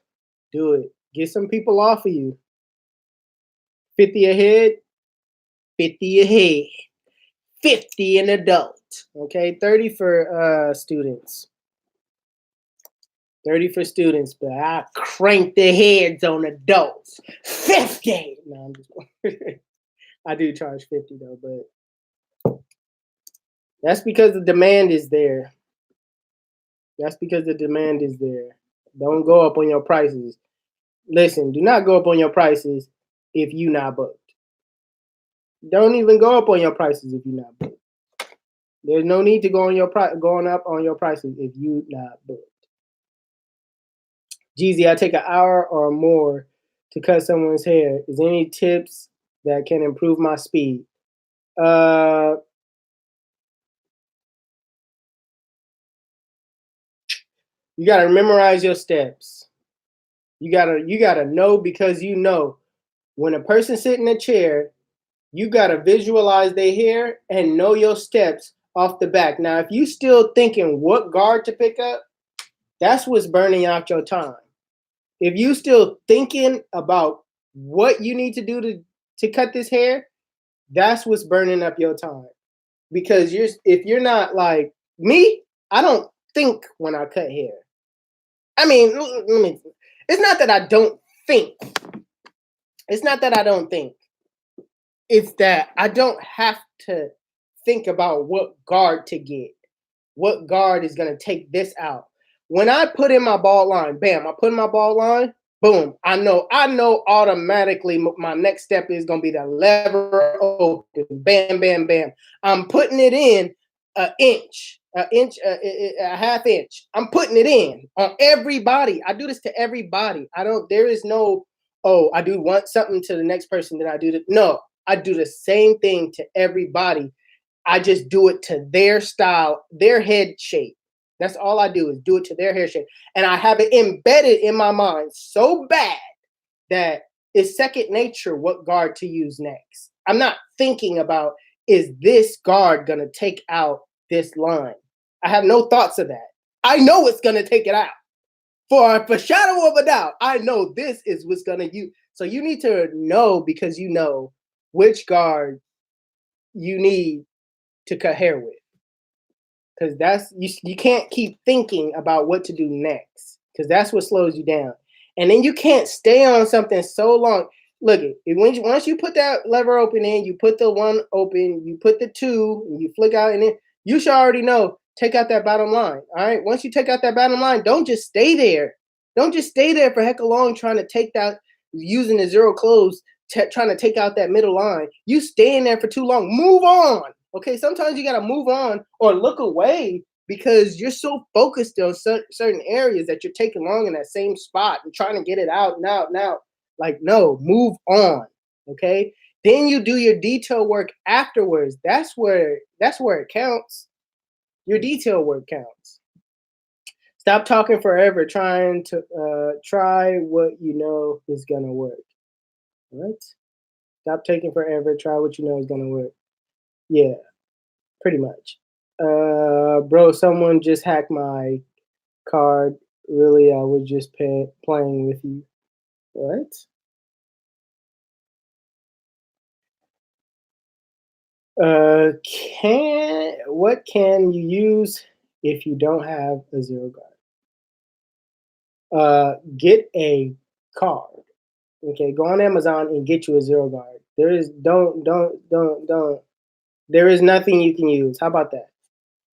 do it. Get some people off of you. 50 ahead, 50 ahead. 50 an adult. Okay, 30 for students. 30 for students, but I crank the heads on adults. 50. No, I'm just I do charge 50 though, but that's because the demand is there. That's because the demand is there. Don't go up on your prices. Listen, do not go up on your prices if you not booked. Don't even go up on your prices if you're not booked. There's no need to go on going up on your prices if you not booked. Jeezy, I take an hour or more to cut someone's hair. Is there any tips that can improve my speed? You gotta memorize your steps. You gotta know, because you know when a person sit in a chair, you gotta visualize their hair and know your steps off the back. Now, if you still thinking what guard to pick up, that's what's burning out your time. If you still thinking about what you need to do to to cut this hair, that's what's burning up your time. Because if you're not like me, I don't think when I cut hair. I mean, it's not that I don't think. It's not that I don't think. It's that I don't have to think about what guard to get. What guard is going to take this out? When I put in my ball line, bam, I put in my ball line, boom. I know automatically my next step is going to be the lever open. Bam, bam, bam. I'm putting it in a half inch. I'm putting it in on everybody. I do this to everybody. There is no, oh, I do want something to the next person that I do that. No, I do the same thing to everybody. I just do it to their style, their head shape. That's all I do is do it to their hair shape. And I have it embedded in my mind so bad that it's second nature what guard to use next. I'm not thinking about, is this guard going to take out this line? I have no thoughts of that. I know it's going to take it out. For shadow of a doubt, I know this is what's going to use. So you need to know, because you know which guard you need to cut hair with, because that's you can't keep thinking about what to do next, because that's what slows you down. And then you can't stay on something so long. Look, once you put that lever open in, you put the one open, you put the two, and you flick out, and then you should already know, take out that bottom line. All right, once you take out that bottom line, don't just stay there. Don't just stay there for heck of long trying to take that, using the zero close, trying to take out that middle line. You staying there for too long. Move on. Okay, sometimes you got to move on or look away, because you're so focused on certain areas that you're taking long in that same spot and trying to get it out and out and out. Like, no, move on. Okay, then you do your detail work afterwards. That's where it counts. Your detail work counts. Stop talking forever trying to try what you know is gonna work. What? Stop taking forever. Try what you know is gonna work. Yeah, pretty much. Bro, someone just hacked my card. Really, I was just playing with you. What? What can you use if you don't have a zero guard? Get a card. Okay, go on Amazon and get you a zero guard. There is don't. There is nothing you can use. How about that?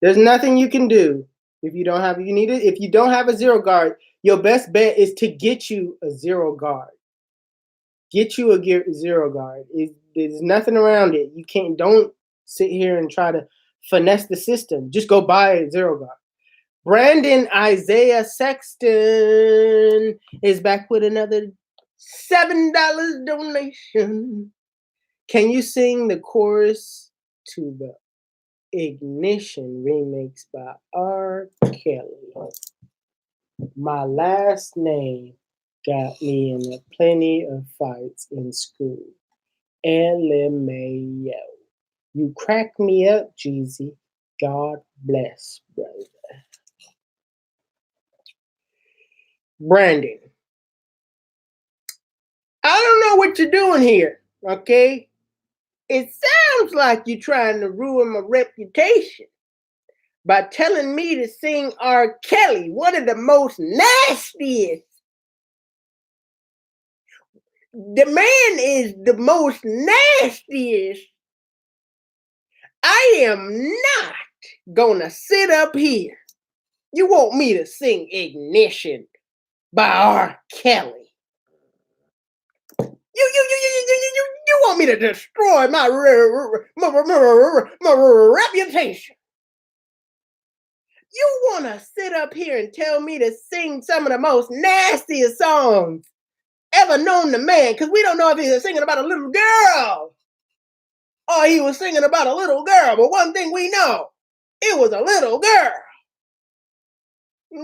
There's nothing you can do if you don't have. You need it. If you don't have a zero guard, your best bet is to get you a zero guard. Get you a zero guard. There's nothing around it. You can't. Don't sit here and try to finesse the system. Just go buy a zero guard. Brandon Isaiah Sexton is back with another $7 donation. Can you sing the chorus to the Ignition remix by R. Kelly? My last name got me in plenty of fights in school. LMAO. You crack me up, Jeezy. God bless, brother. Brandon, I don't know what you're doing here, okay? It sounds like you're trying to ruin my reputation by telling me to sing R. Kelly, one of the most nastiest. The man is the most nastiest. I am not gonna sit up here. You want me to sing Ignition by R. Kelly? You want me to destroy my reputation? You want to sit up here and tell me to sing some of the most nastiest songs ever known to man? Because we don't know if he was singing about a little girl or he was singing about a little girl. But one thing we know, it was a little girl.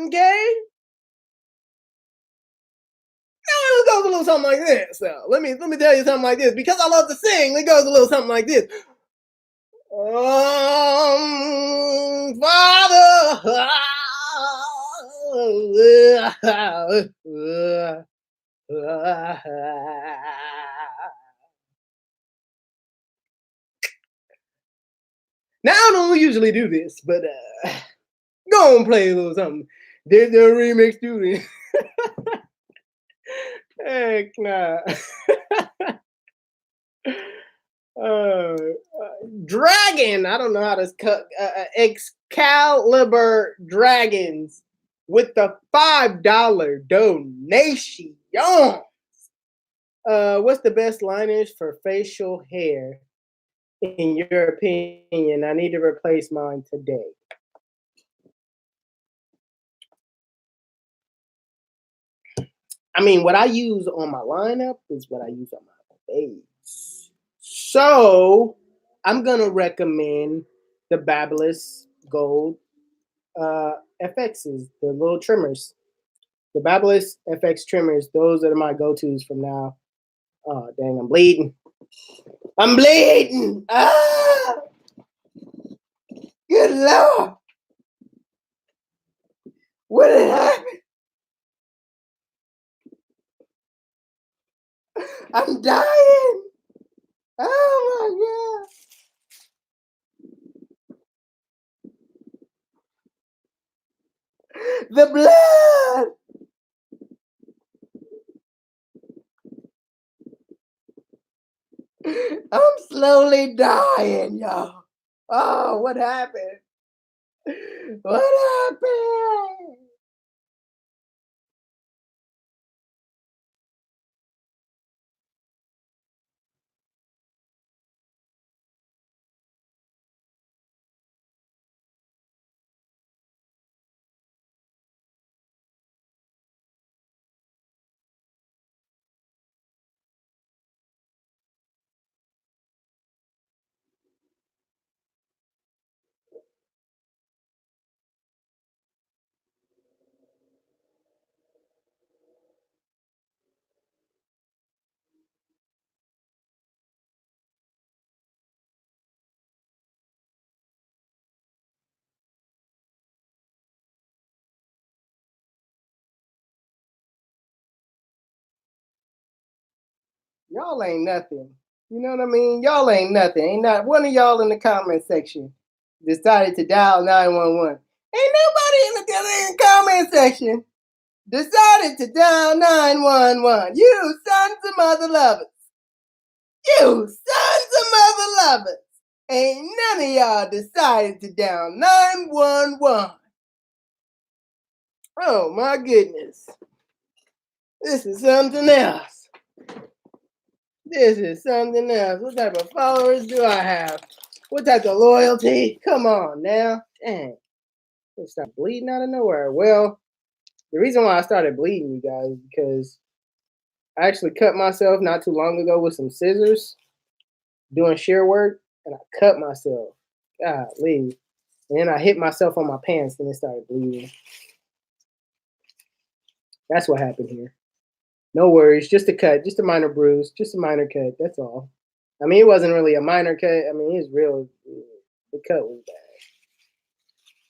Okay? Now it goes a little something like this. So let me tell you something like this. Because I love to sing, it goes a little something like this. Father, Now I don't usually do this, but go on, play a little something. There's a remix to this. Heck nah. uh, Dragon. I don't know how to cut. Excalibur Dragons with the $5 donation. What's the best liners for facial hair, in your opinion? I need to replace mine today. I mean, what I use on my lineup is what I use on my face. So I'm gonna recommend the Babyliss Gold FXs, the little trimmers. The Babyliss FX trimmers, those are my go-tos from now. Oh dang, I'm bleeding. I'm bleeding. Ah, good Lord. What did happen? I'm dying. Oh my God. The blood. I'm slowly dying, y'all. Oh, what happened? What happened? Y'all ain't nothing. You know what I mean? Y'all ain't nothing. Ain't not one of y'all in the comment section decided to dial 911. Ain't nobody in the comment section decided to dial 911. You sons of mother lovers. You sons of mother lovers. Ain't none of y'all decided to dial 911. Oh my goodness. This is something else. This is something else. What type of followers do I have? What type of loyalty? Come on now. Dang. It started bleeding out of nowhere. Well, the reason why I started bleeding, you guys, is because I actually cut myself not too long ago with some scissors doing shear work, and I cut myself. Golly. And then I hit myself on my pants, and it started bleeding. That's what happened here. No worries, just a cut, just a minor bruise, just a minor cut. That's all. I mean, it wasn't really a minor cut. I mean, it's real. The cut was bad.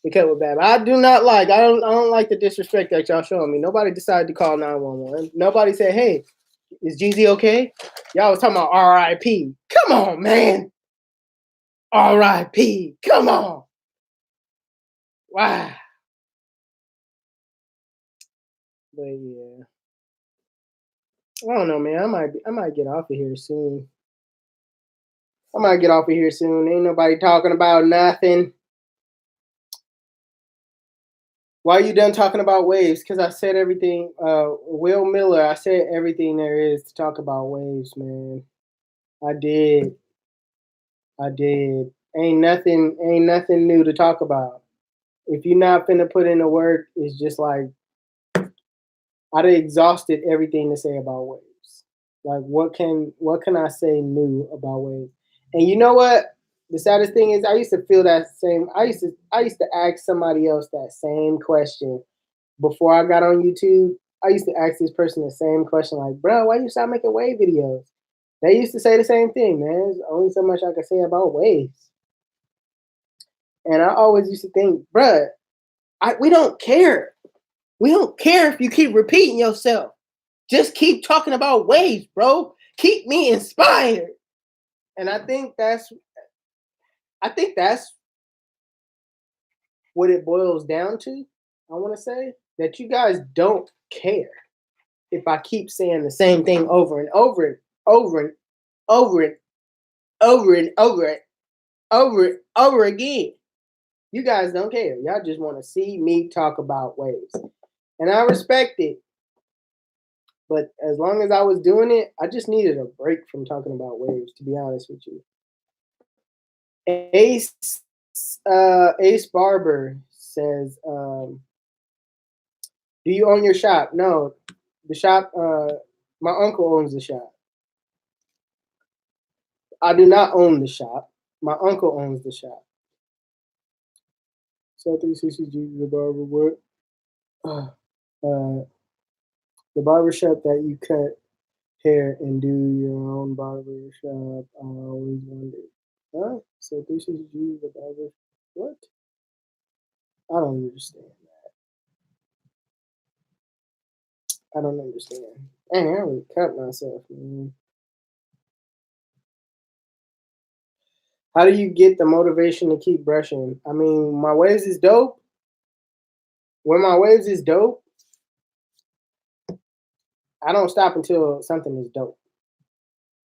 The cut was bad. I do not like. I don't like the disrespect that y'all showing me. Nobody decided to call 911. Nobody said, "Hey, is Jeezy okay?" Y'all was talking about R.I.P. Come on, man. R.I.P. Come on. Wow. But yeah, I don't know, man. I might get off of here soon. I might get off of here soon. Ain't nobody talking about nothing. Why are you done talking about waves? Because I said everything. Will Miller, I said everything there is to talk about waves, man. I did. I did. Ain't nothing new to talk about. If you're not finna put in the work, it's just like I'd exhausted everything to say about waves. Like what can I say new about waves? And you know what? The saddest thing is I used to feel that same I used to ask somebody else that same question before I got on YouTube. I used to ask this person the same question, like, bro, why you stop making wave videos? They used to say the same thing, man. There's only so much I can say about waves. And I always used to think, bruh, we don't care. We don't care if you keep repeating yourself. Just keep talking about waves, bro. Keep me inspired. And I think that's what it boils down to, I want to say that you guys don't care if I keep saying the same thing over and over and over and over and over and over and over again. You guys don't care. Y'all just want to see me talk about waves. And I respect it. But as long as I was doing it, I just needed a break from talking about waves, to be honest with you. Ace Ace Barber says, do you own your shop? No. The shop, my uncle owns the shop. I do not own the shop. My uncle owns the shop. So 360G, the barber what? The barber shop that you cut hair and do your own barber shop. I always wondered. Huh? So 360G, the barber. What? I don't understand. I don't understand. Dang, I really cut myself, man. How do you get the motivation to keep brushing? I mean, my waves is dope. When my waves is dope, I don't stop until something is dope.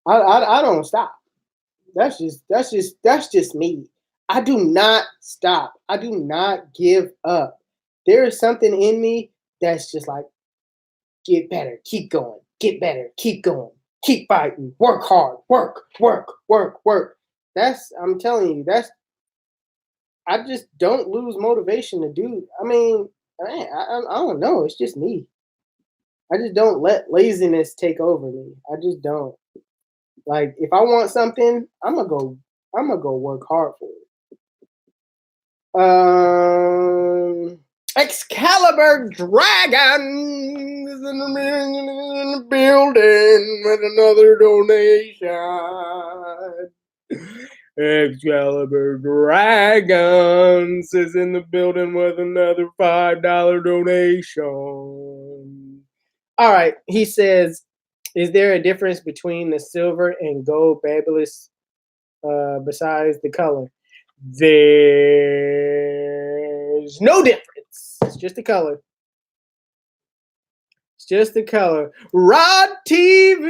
I don't stop. That's just me. I do not stop. I do not give up. There is something in me that's just like, get better, keep going, get better, keep going, keep fighting, work hard, work. I'm telling you, I just don't lose motivation to do. I mean, I don't know. It's just me. I just don't let laziness take over me. I just don't. Like if I want something, I'm gonna go work hard for it. Excalibur Dragon is in the building with another donation. Excalibur Dragons is in the building with another $5 donation. All right, he says, is there a difference between the silver and gold Babyliss besides the color? There's no difference. It's just the color. It's just the color. Rod TV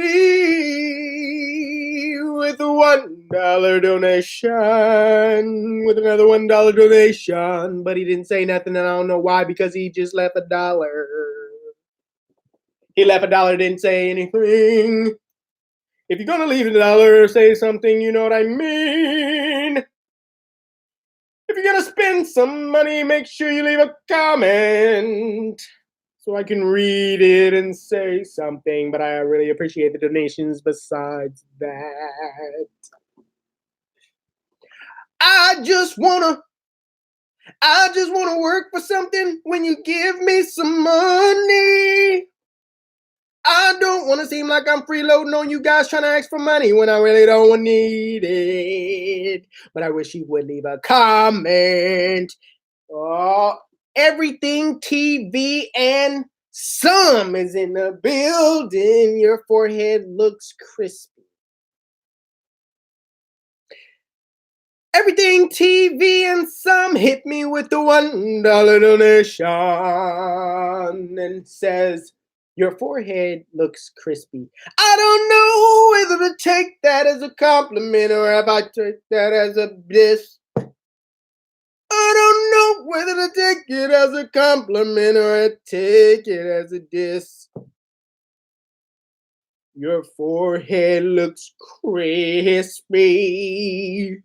with a $1 donation. With another $1 donation. But he didn't say nothing, and I don't know why, because he just left $1. He left $1, didn't say anything. If you're gonna leave $1, say something, you know what I mean. If you're gonna spend some money, make sure you leave a comment so I can read it and say something. But I really appreciate the donations besides that. I just wanna work for something when you give me some money. I don't want to seem like I'm freeloading on you guys trying to ask for money when I really don't need it. But I wish you would leave a comment. Oh, everything TV and some is in the building. Your forehead looks crispy. Everything TV and some hit me with the $1 donation and says, your forehead looks crispy. I don't know whether to take that as a compliment or if I take that as a diss. I don't know whether to take it as a compliment or I take it as a diss. Your forehead looks crispy.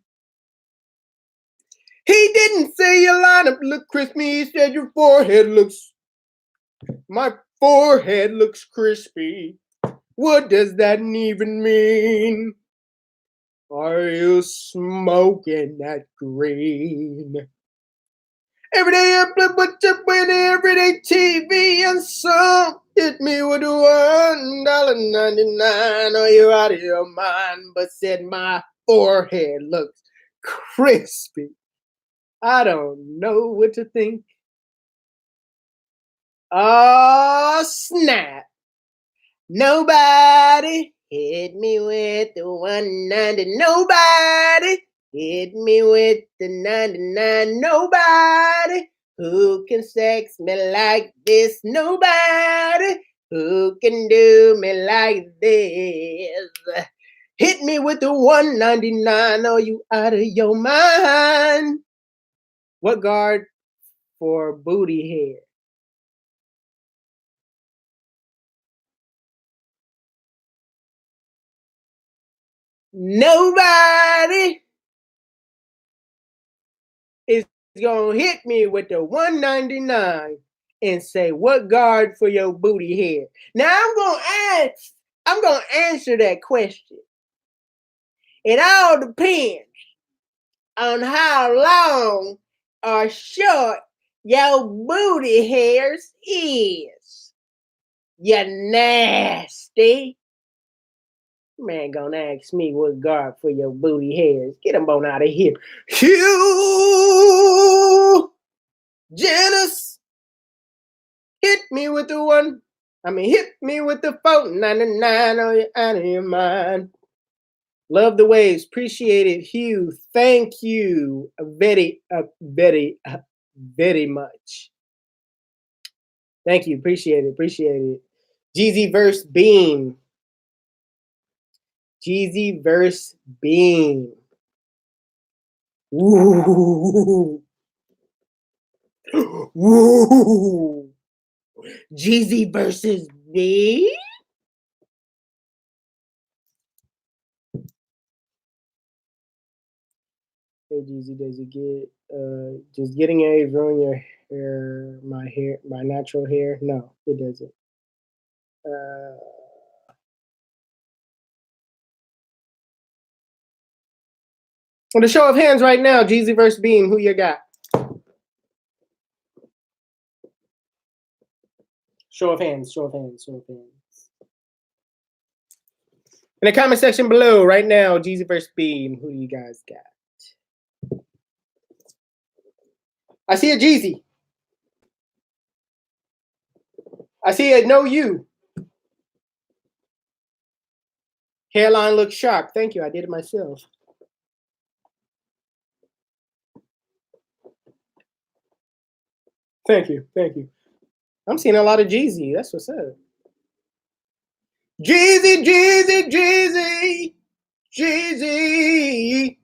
He didn't say your lineup look crispy. He said your forehead looks. My forehead looks crispy. What does that even mean? Are you smoking that green? Every day I flip what's up with everyday TV and some hit me with $1.99. Are you out of your mind? But said my forehead looks crispy. I don't know what to think. Oh, snap. Nobody hit me with the $1.90. Nobody Hit me with the 99. Nobody who can sex me like this. Nobody who can do me like this. Hit me with the 199. Are you out of your mind? What guard for booty hair? Nobody is gonna hit me with the 199 and say, what guard for your booty hair? Now I'm gonna answer that question. It all depends on how long or short your booty hairs is. You nasty. Man gonna ask me what guard for your booty hairs. Get them on out of here. Hugh Janice, hit me with the one. Hit me with the 499. Are you out of your mind? Love the waves. Appreciate it, Hugh. Thank you very much. Thank you. Appreciate it. Appreciate it. Jeezy verse Beam. Jeezy verse Beam. Woo. Woo. Jeezy versus Beam. Hey Jeezy, does it get just getting A's ruin your hair, my natural hair? No, it doesn't. On the show of hands right now, Jeezy versus Beam, who you got? Show of hands, show of hands, show of hands. In the comment section below right now, Jeezy versus Beam, who do you guys got? I see a Jeezy. I see a no you. Hairline looks sharp. Thank you. I did it myself. Thank you. Thank you. I'm seeing a lot of Jeezy. That's what's up. Jeezy, Jeezy, Jeezy, Jeezy.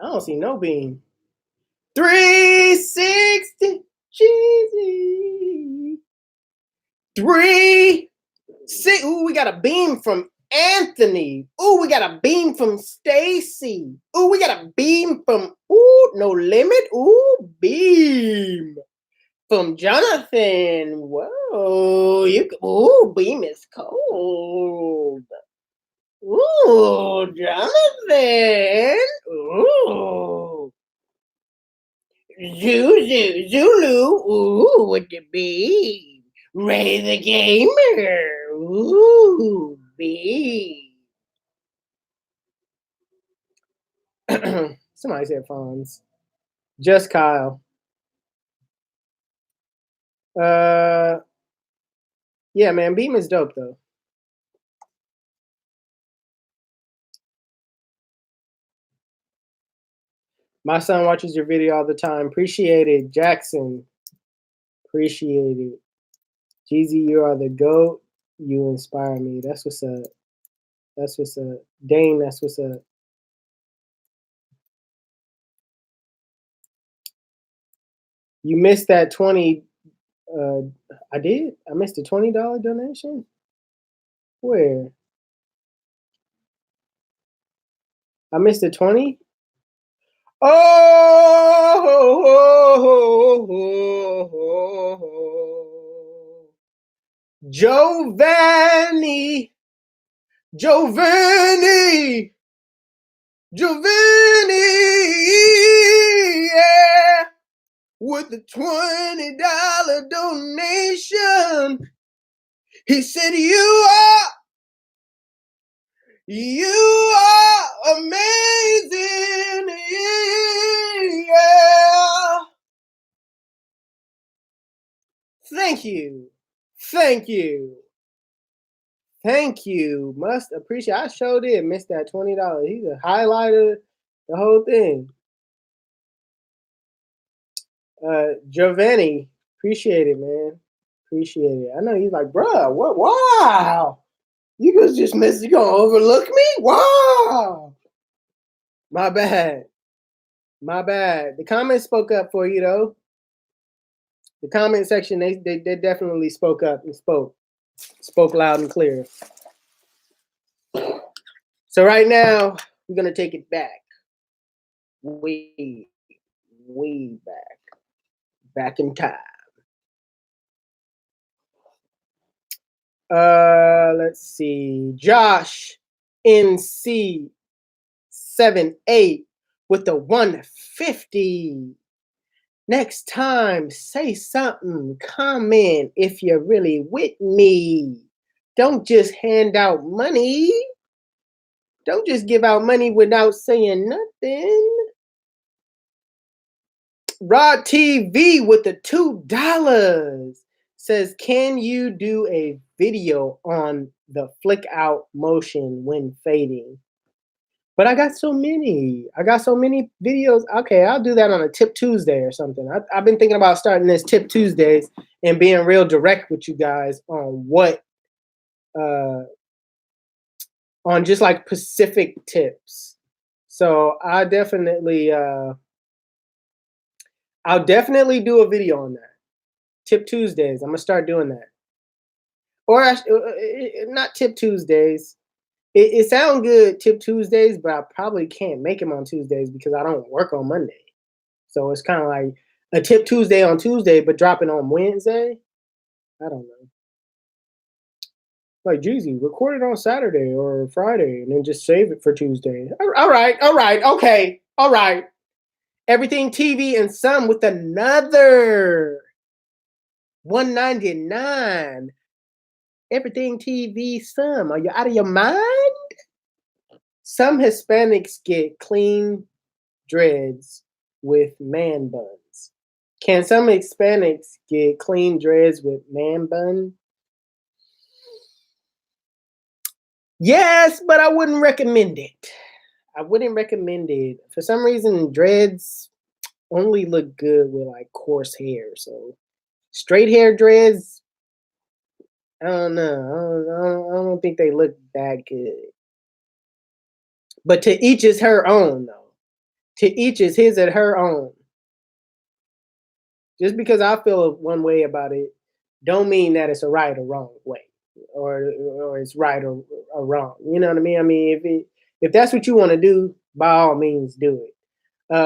I don't see no Beam. 360 Jeezy. 360. Ooh, we got a Beam from Anthony. Ooh, we got a Beam from Stacy. Ooh, we got a Beam from No Limit. Ooh, Beam from Jonathan. Whoa, Beam is cold. Ooh, Jonathan. Ooh. Zulu. Ooh, with the Beam. Ray the Gamer. Ooh, Beam. Somebody said phones. Just Kyle. Yeah, man, Beam is dope though. My son watches your video all the time. Appreciate it, Jackson. Appreciate it. Jeezy, you are the GOAT. You inspire me. That's what's up. That's what's up. Dane, that's what's up. You missed that 20. I did? I missed a $20 donation? Where? I missed a 20? Oh, Giovanni, yeah, with the $20 donation. He said, you are amazing, yeah. Thank you. Thank you. Thank you. Must appreciate. I sure did miss that $20. He's a highlighter, the whole thing. Giovanni, appreciate it, man. Appreciate it. I know he's like, bruh, what? Wow. You just miss. You gonna overlook me? Wow. My bad. My bad. The comments spoke up for you though. The comment section, they definitely spoke up and spoke loud and clear. So right now, we're gonna take it back, way, way back in time. Let's see, Josh NC78 with the 150. Next time, say something, comment if you're really with me. Don't just hand out money. Don't just give out money without saying nothing. Rod TV with the $2 says, can you do a video on the flick out motion when fading? But I got so many. I got so many videos. Okay, I'll do that on a Tip Tuesday or something. I've been thinking about starting this Tip Tuesdays and being real direct with you guys on what, on just like specific tips. So I'll definitely do a video on that. Tip Tuesdays. I'm gonna start doing that. Or not Tip Tuesdays. It sounds good, Tip Tuesdays, but I probably can't make them on Tuesdays because I don't work on Monday. So it's kind of like a Tip Tuesday on Tuesday, but dropping on Wednesday. I don't know. Like Jeezy, record it on Saturday or Friday and then just save it for Tuesday. All right, okay, all right. Everything TV and some with another $199. Everything TV, some. Are you out of your mind? Some Hispanics get clean dreads with man buns. Can some Hispanics get clean dreads with man bun? Yes, but I wouldn't recommend it. I wouldn't recommend it. For some reason, dreads only look good with like coarse hair. So straight hair dreads, I don't know. I don't think they look that good. But to each is her own, though. To each is his and her own. Just because I feel one way about it, don't mean that it's a right or wrong way, or it's right or wrong. You know what I mean? I mean, if that's what you want to do, by all means, do it.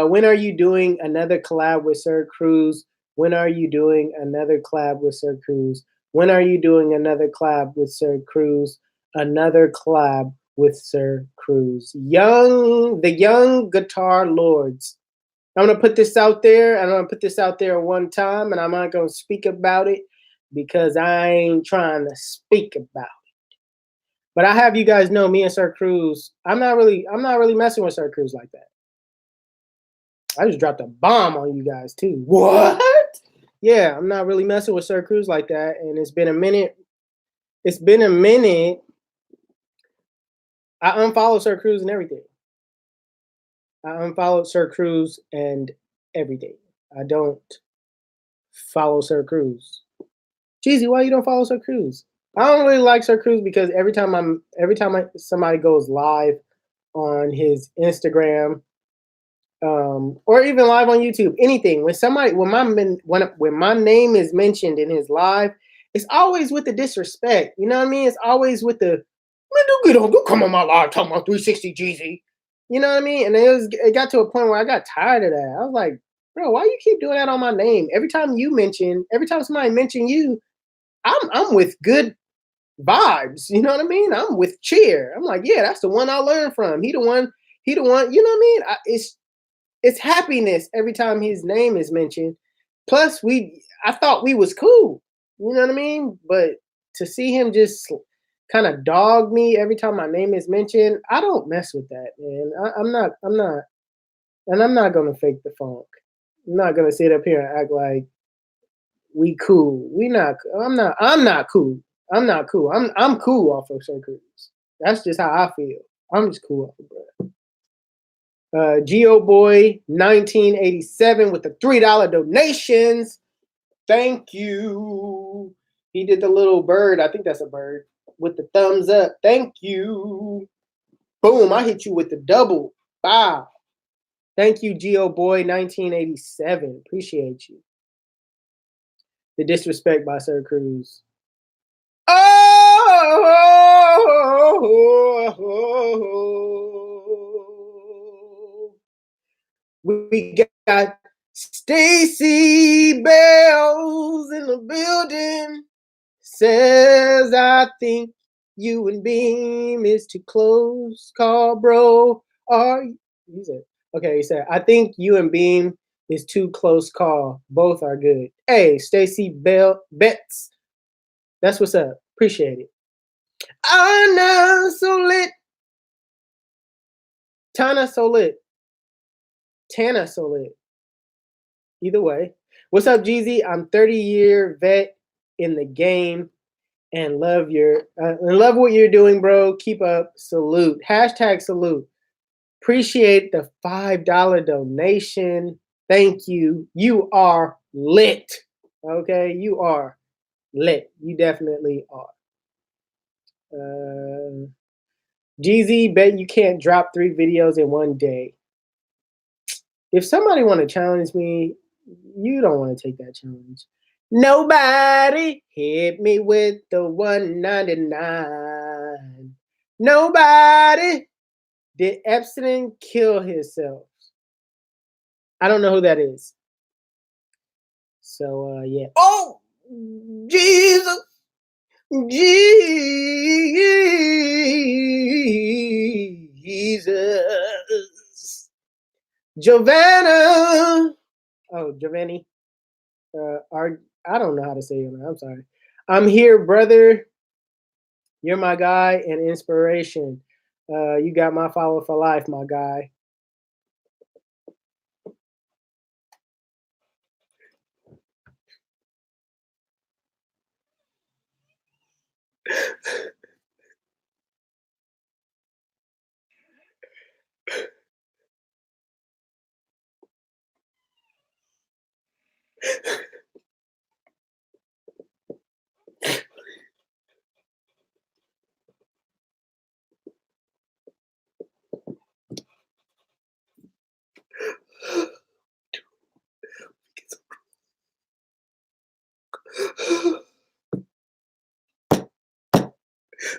When are you doing another collab with Sir Cruz? When are you doing another collab with Sir Cruz? When are you doing another collab with Sir Cruz? Another collab with Sir Cruz. The young guitar lords. I'm gonna put this out there. I'm gonna put this out there one time, and I'm not gonna speak about it because I ain't trying to speak about it. But I have you guys know, me and Sir Cruz. I'm not really messing with Sir Cruz like that. I just dropped a bomb on you guys too. What? Yeah, I'm not really messing with Sir Cruz like that, and it's been a minute. It's been a minute. I unfollowed Sir Cruz and everything. I unfollowed Sir Cruz and everything. I don't follow Sir Cruz. Jeezy, why you don't follow Sir Cruz? I don't really like Sir Cruz because every time somebody goes live on his Instagram, or even live on YouTube, anything. When my name is mentioned in his live, it's always with the disrespect. You know what I mean? It's always with the man, don't come on my live talking about 360 Jeezy. You know what I mean? And it got to a point where I got tired of that. I was like, bro, why you keep doing that on my name? Every time somebody mention you, I'm with good vibes. You know what I mean? I'm with cheer. I'm like, yeah, that's the one I learned from. He the one. You know what I mean? It's happiness every time his name is mentioned. Plus, I thought we was cool. You know what I mean? But to see him just kind of dog me every time my name is mentioned, I don't mess with that, man. And I'm not gonna fake the funk. I'm not gonna sit up here and act like we cool. We not. I'm not cool. I'm not cool. I'm cool off of Sir Cruz. That's just how I feel. I'm just cool off of bro. Geo Boy 1987 with the $3 donations. Thank you. He did the little bird. I think that's a bird with the thumbs up. Thank you. Boom! I hit you with the double. Wow. Thank you, Geo Boy 1987. Appreciate you. The disrespect by Sir Cruz. Oh, we got Stacy Bells in the building. Says I think you and Beam is too close. Call, bro. Are you? He said, okay. He said, I think you and Beam is too close. Call. Both are good. Hey, Stacy Bell Betts. That's what's up. Appreciate it. Anna so lit. Tana so lit. Tana so lit. Either way. What's up, Jeezy? I'm 30-year vet in the game and love what you're doing, bro. Keep up. Salute. Hashtag salute. Appreciate the $5 donation. Thank you. You are lit. Okay, you are lit. You definitely are. Jeezy, bet you can't drop 3 videos in one day. If somebody want to challenge me, you don't want to take that challenge. Nobody hit me with the $1.99. Nobody. Did Epstein kill himself? I don't know who that is. So yeah. Oh, Jesus. Jesus. Giovanna. Oh, Giovanni. I don't know how to say your name. I'm sorry. I'm here, brother. You're my guy and inspiration. You got my follower for life, my guy.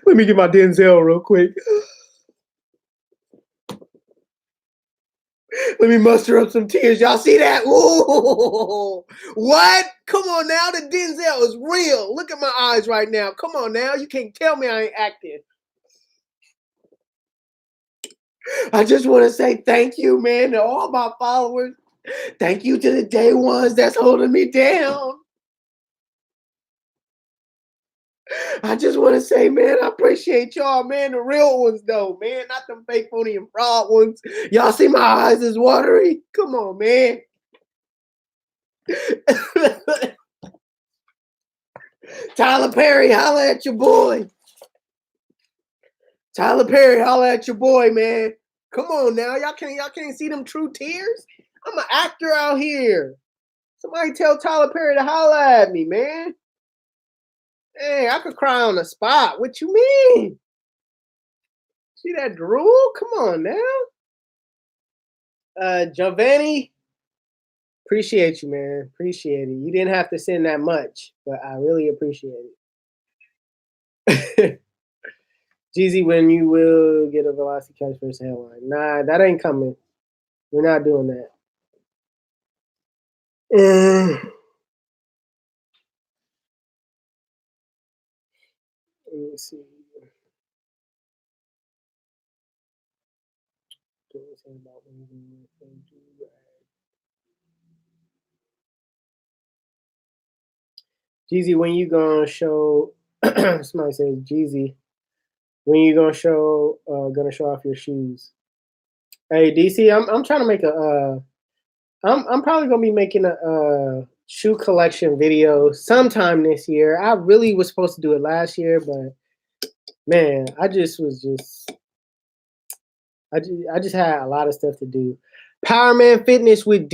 Let me get my Denzel real quick. Let me muster up some tears. Y'all see that? Ooh. What? Come on now. The Denzel is real. Look at my eyes right now. Come on now. You can't tell me I ain't acting. I just want to say thank you, man, to all my followers. Thank you to the day ones that's holding me down. I just want to say, man, I appreciate y'all, man. The real ones, though, man. Not them fake, phony, and fraud ones. Y'all see my eyes is watery? Come on, man. Tyler Perry, holla at your boy. Tyler Perry, holla at your boy, man. Come on now. Y'all can't see them true tears? I'm an actor out here. Somebody tell Tyler Perry to holla at me, man. Hey, I could cry on the spot. What you mean? See that drool? Come on now. Giovanni, appreciate you, man. Appreciate it. You didn't have to send that much, but I really appreciate it. Jeezy, when you will get a Velocity Catch first headline. Nah, that ain't coming. We're not doing that. Let me see. Jeezy, when you gonna show? Somebody says, Jeezy, when you gonna show off your shoes? Hey, DC, I'm trying to make a. I'm probably gonna be making a shoe collection video sometime this year. I really was supposed to do it last year, but man, I just had a lot of stuff to do. Power Man Fitness with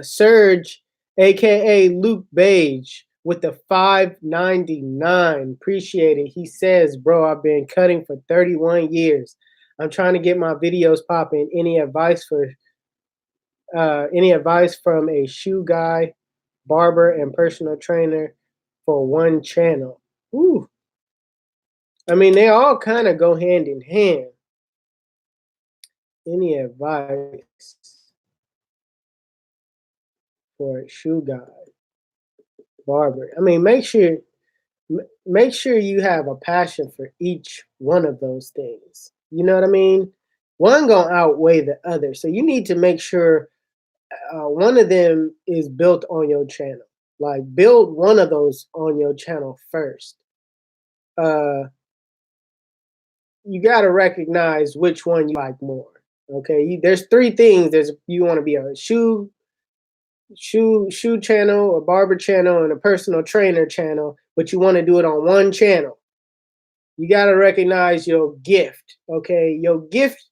Surge, aka Luke Beige, with the $5.99. Appreciate it. He says, "Bro, I've been cutting for 31 years. I'm trying to get my videos popping. Any advice from a shoe guy, barber, and personal trainer for one channel?" Ooh. I mean, they all kind of go hand in hand. Any advice for a shoe guy, barber? I mean, make sure you have a passion for each one of those things. You know what I mean? One gonna outweigh the other, so you need to make sure one of them is built on your channel. Like, build one of those on your channel first. You got to recognize which one you like more. Okay, there's three things. You want to be a shoe channel, a barber channel, and a personal trainer channel, but you want to do it on one channel. You got to recognize your gift. Okay, your gift.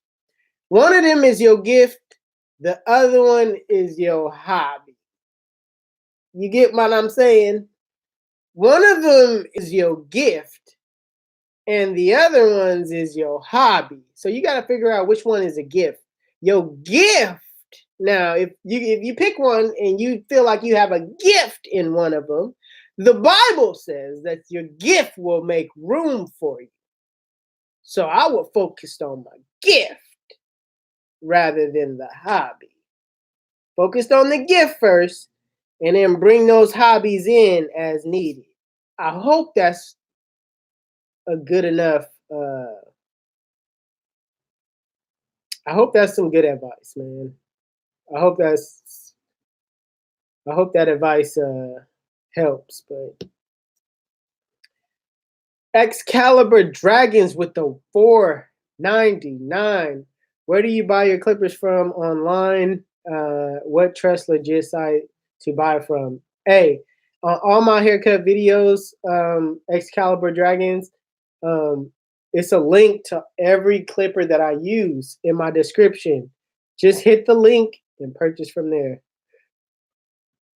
One of them is your gift. The other one is your hobby. You get what I'm saying? One of them is your gift, and the other ones is your hobby. So you got to figure out which one is a gift. Your gift. Now, if you pick one and you feel like you have a gift in one of them, the Bible says that your gift will make room for you. So I will focus on my gift rather than the hobby. Focused on the gift first, and then bring those hobbies in as needed. I hope that's a good enough. I hope that's some good advice, man. I hope that advice helps. But Excalibur Dragons with the $4.99. Where do you buy your clippers from online? What trust legit site to buy from? Hey, on all my haircut videos, Excalibur Dragons, it's a link to every clipper that I use in my description. Just hit the link and purchase from there.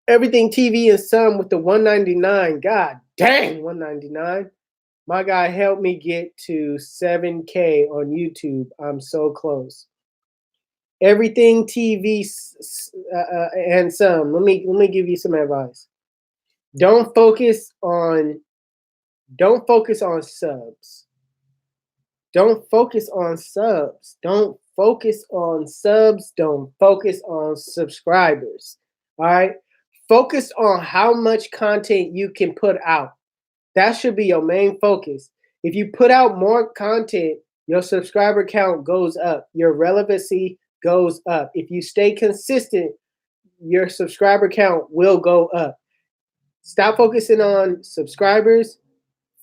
Everything TV and some with the $1.99. God dang, $1.99. My guy helped me get to 7K on YouTube. I'm so close. Everything TV and some. Let me give you some advice. Don't focus on subs. Don't focus on subs. Don't focus on subs. Don't focus on subscribers. All right? Focus on how much content you can put out. That should be your main focus. If you put out more content, your subscriber count goes up. Your relevancy goes up. If you stay consistent, your subscriber count will go up. Stop focusing on subscribers.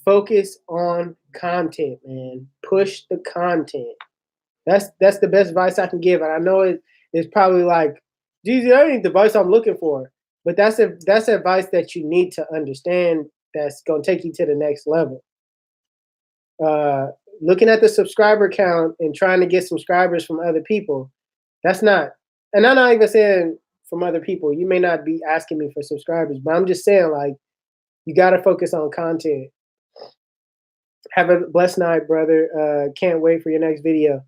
Focus on content, man. Push the content. That's the best advice I can give. And I know it's probably like, geez, that ain't the advice I'm looking for. But that's advice that you need to understand, that's going to take you to the next level. Looking at the subscriber count and trying to get subscribers from other people, that's not, and I'm not even saying from other people. You may not be asking me for subscribers, but I'm just saying, like, you got to focus on content. Have a blessed night, brother. Can't wait for your next video.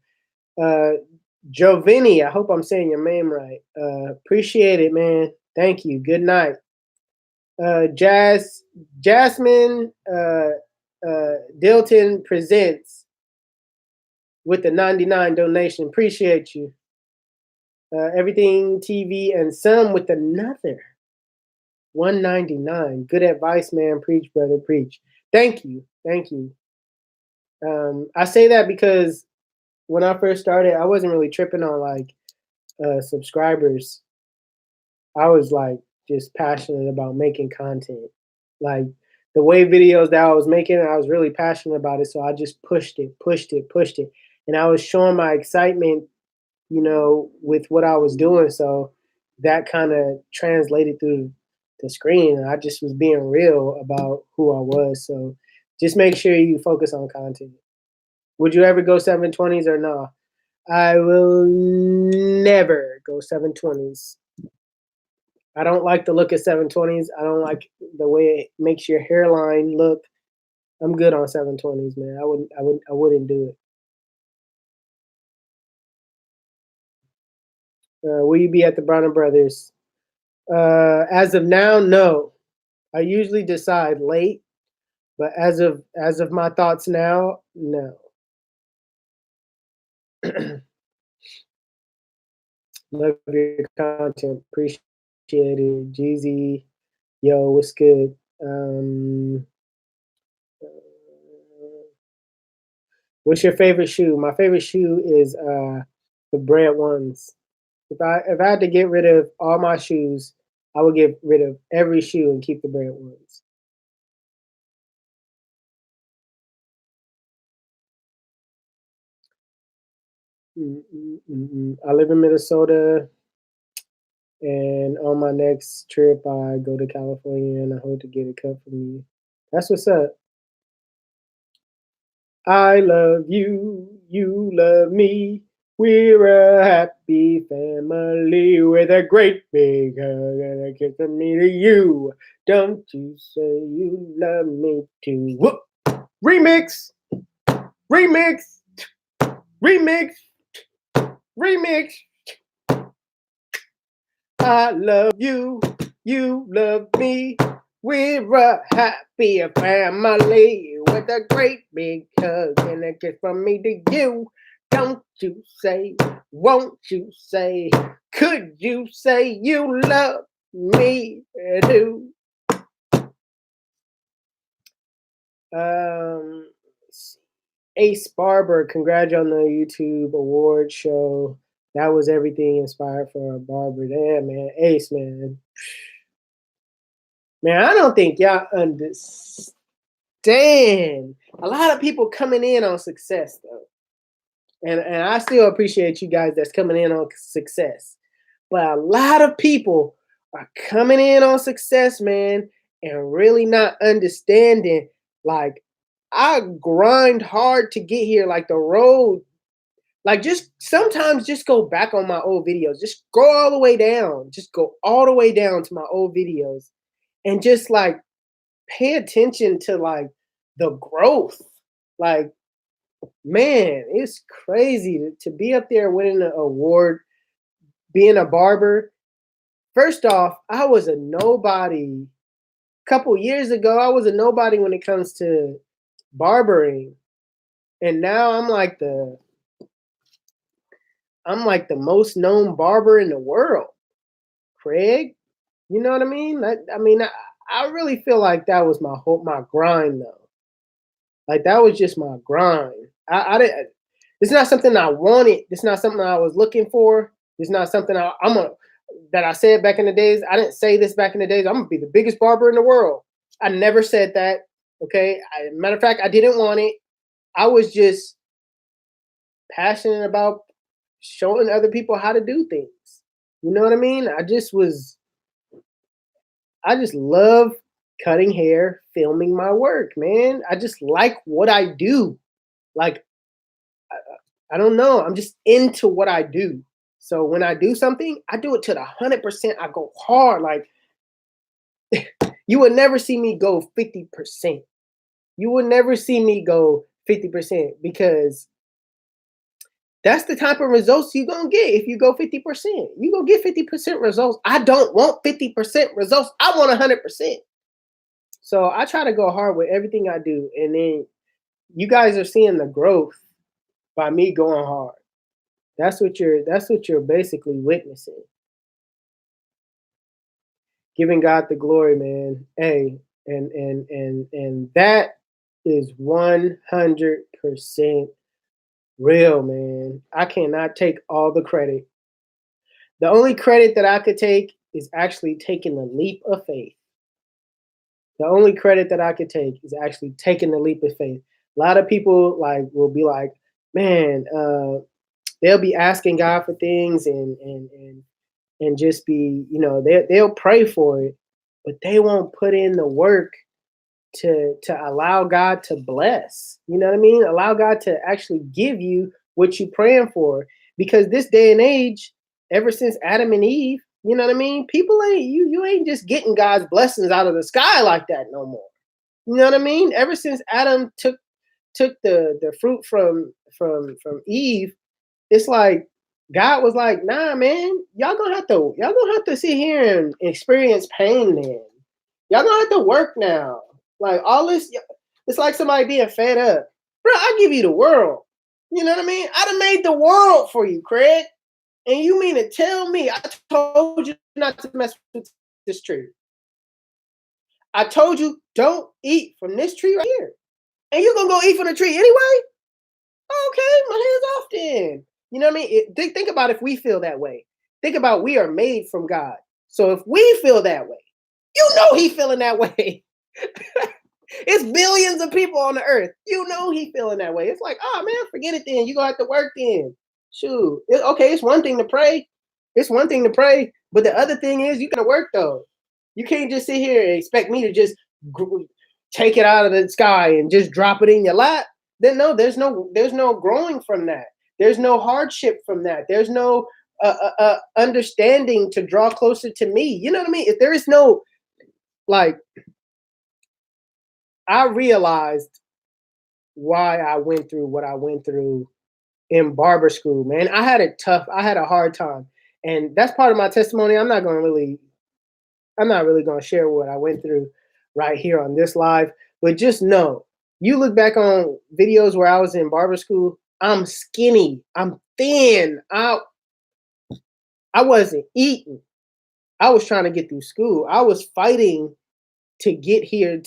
Jovini, I hope I'm saying your name right. Appreciate it, man. Thank you. Good night. Jasmine Dilton presents with the 99 donation. Appreciate you. Everything TV and some with another 199. Good advice, man. Preach, brother, preach. Thank you. Thank you. I say that because when I first started, I wasn't really tripping on like subscribers. I was like just passionate about making content. Like the way videos that I was making, I was really passionate about it. So I just pushed it. And I was showing my excitement, with what I was doing. So that kind of translated through the screen. I just was being real about who I was. So just make sure you focus on content. Would you ever go 720s or no? I will never go 720s. I don't like the look of 720s. I don't like the way it makes your hairline look. I'm good on 720s, man. I wouldn't do it. Will you be at the Bronner Brothers? As of now, no. I usually decide late, but as of my thoughts now, no. Love your content. Appreciate it. Jeezy, yo, what's good? Uh, what's your favorite shoe? My favorite shoe is the bread ones. If I had to get rid of all my shoes, I would get rid of every shoe and keep the bread ones. I live in Minnesota, and on my next trip, I go to California, and I hope to get a cut from you. That's what's up. I love you, you love me. We're a happy family with a great big hug and a kiss from me to you. Don't you say you love me too? Whoop. Remix, remix, remix, remix. I love you, you love me. We're a happy family with a great big hug and a kiss from me to you. Don't you say, won't you say, could you say you love me too? Um, Ace Barber, congrats on the YouTube award show. That was everything inspired for a barber. Damn, man. Ace, man. Man, I don't think y'all understand. A lot of people coming in on success, though. And I still appreciate you guys that's coming in on success. But a lot of people are coming in on success, man, and really not understanding. Like, I grind hard to get here. Like, the road, like, just sometimes just go back on my old videos. Just go all the way down. Just go all the way down to my old videos and just like pay attention to like the growth. Like, man, it's crazy to be up there winning an award, being a barber. First off, I was a nobody. A couple years ago, I was a nobody when it comes to barbering. And now I'm like the most known barber in the world. Craig, you know what I mean? I really feel like that was my grind though. Like that was just my grind. I didn't. It's not something I wanted. It's not something I was looking for. It's not something that I said back in the days. I didn't say this back in the days. I'm gonna be the biggest barber in the world. I never said that. Okay. Matter of fact, I didn't want it. I was just passionate about showing other people how to do things. You know what I mean? I just love cutting hair, filming my work, man. I just like what I do. Like, I don't know. I'm just into what I do. So when I do something, I do it to the 100%. I go hard. Like, you would never see me go 50%. You would never see me go 50% because that's the type of results you're going to get if you go 50%. You going to get 50% results. I don't want 50% results. I want 100%. So I try to go hard with everything I do. And then you guys are seeing the growth by me going hard. That's what you're basically witnessing. Giving God the glory, man. Hey, and that is 100% real, man. I cannot take all the credit. The only credit that I could take is actually taking the leap of faith. The only credit that I could take is actually taking the leap of faith. A lot of people like will be like, man, they'll be asking God for things and and just be, they'll pray for it, but they won't put in the work to allow God to bless. You know what I mean? Allow God to actually give you what you're praying for. Because this day and age, ever since Adam and Eve, you know what I mean? People ain't you ain't just getting God's blessings out of the sky like that no more. You know what I mean? Ever since Adam took the fruit from Eve, it's like God was like, nah, man, y'all gonna have to sit here and experience pain, man. Y'all gonna have to work now. Like all this, it's like somebody being fed up. Bro, I give you the world. You know what I mean? I done made the world for you, Craig. And you mean to tell me I told you not to mess with this tree? I told you don't eat from this tree right here. And you gonna go eat from the tree anyway? Okay, my hands off then. You know what I mean? Think about if we feel that way. Think about we are made from God. So if we feel that way, he feeling that way. It's billions of people on the earth. He feeling that way. It's like, oh man, forget it then. You gonna have to work then. Shoot. Okay, it's one thing to pray. It's one thing to pray, but the other thing is you gotta work though. You can't just sit here and expect me to just take it out of the sky and just drop it in your lap. Then no, there's no growing from that. There's no hardship from that. There's no understanding to draw closer to me. You know what I mean? If there is no, like, I realized why I went through what I went through in barber school, man. I had a hard time. And that's part of my testimony. I'm not really going to share what I went through right here on this live, but just know, you look back on videos where I was in barber school, I'm skinny, I'm thin, I wasn't eating. I was trying to get through school. I was fighting to get here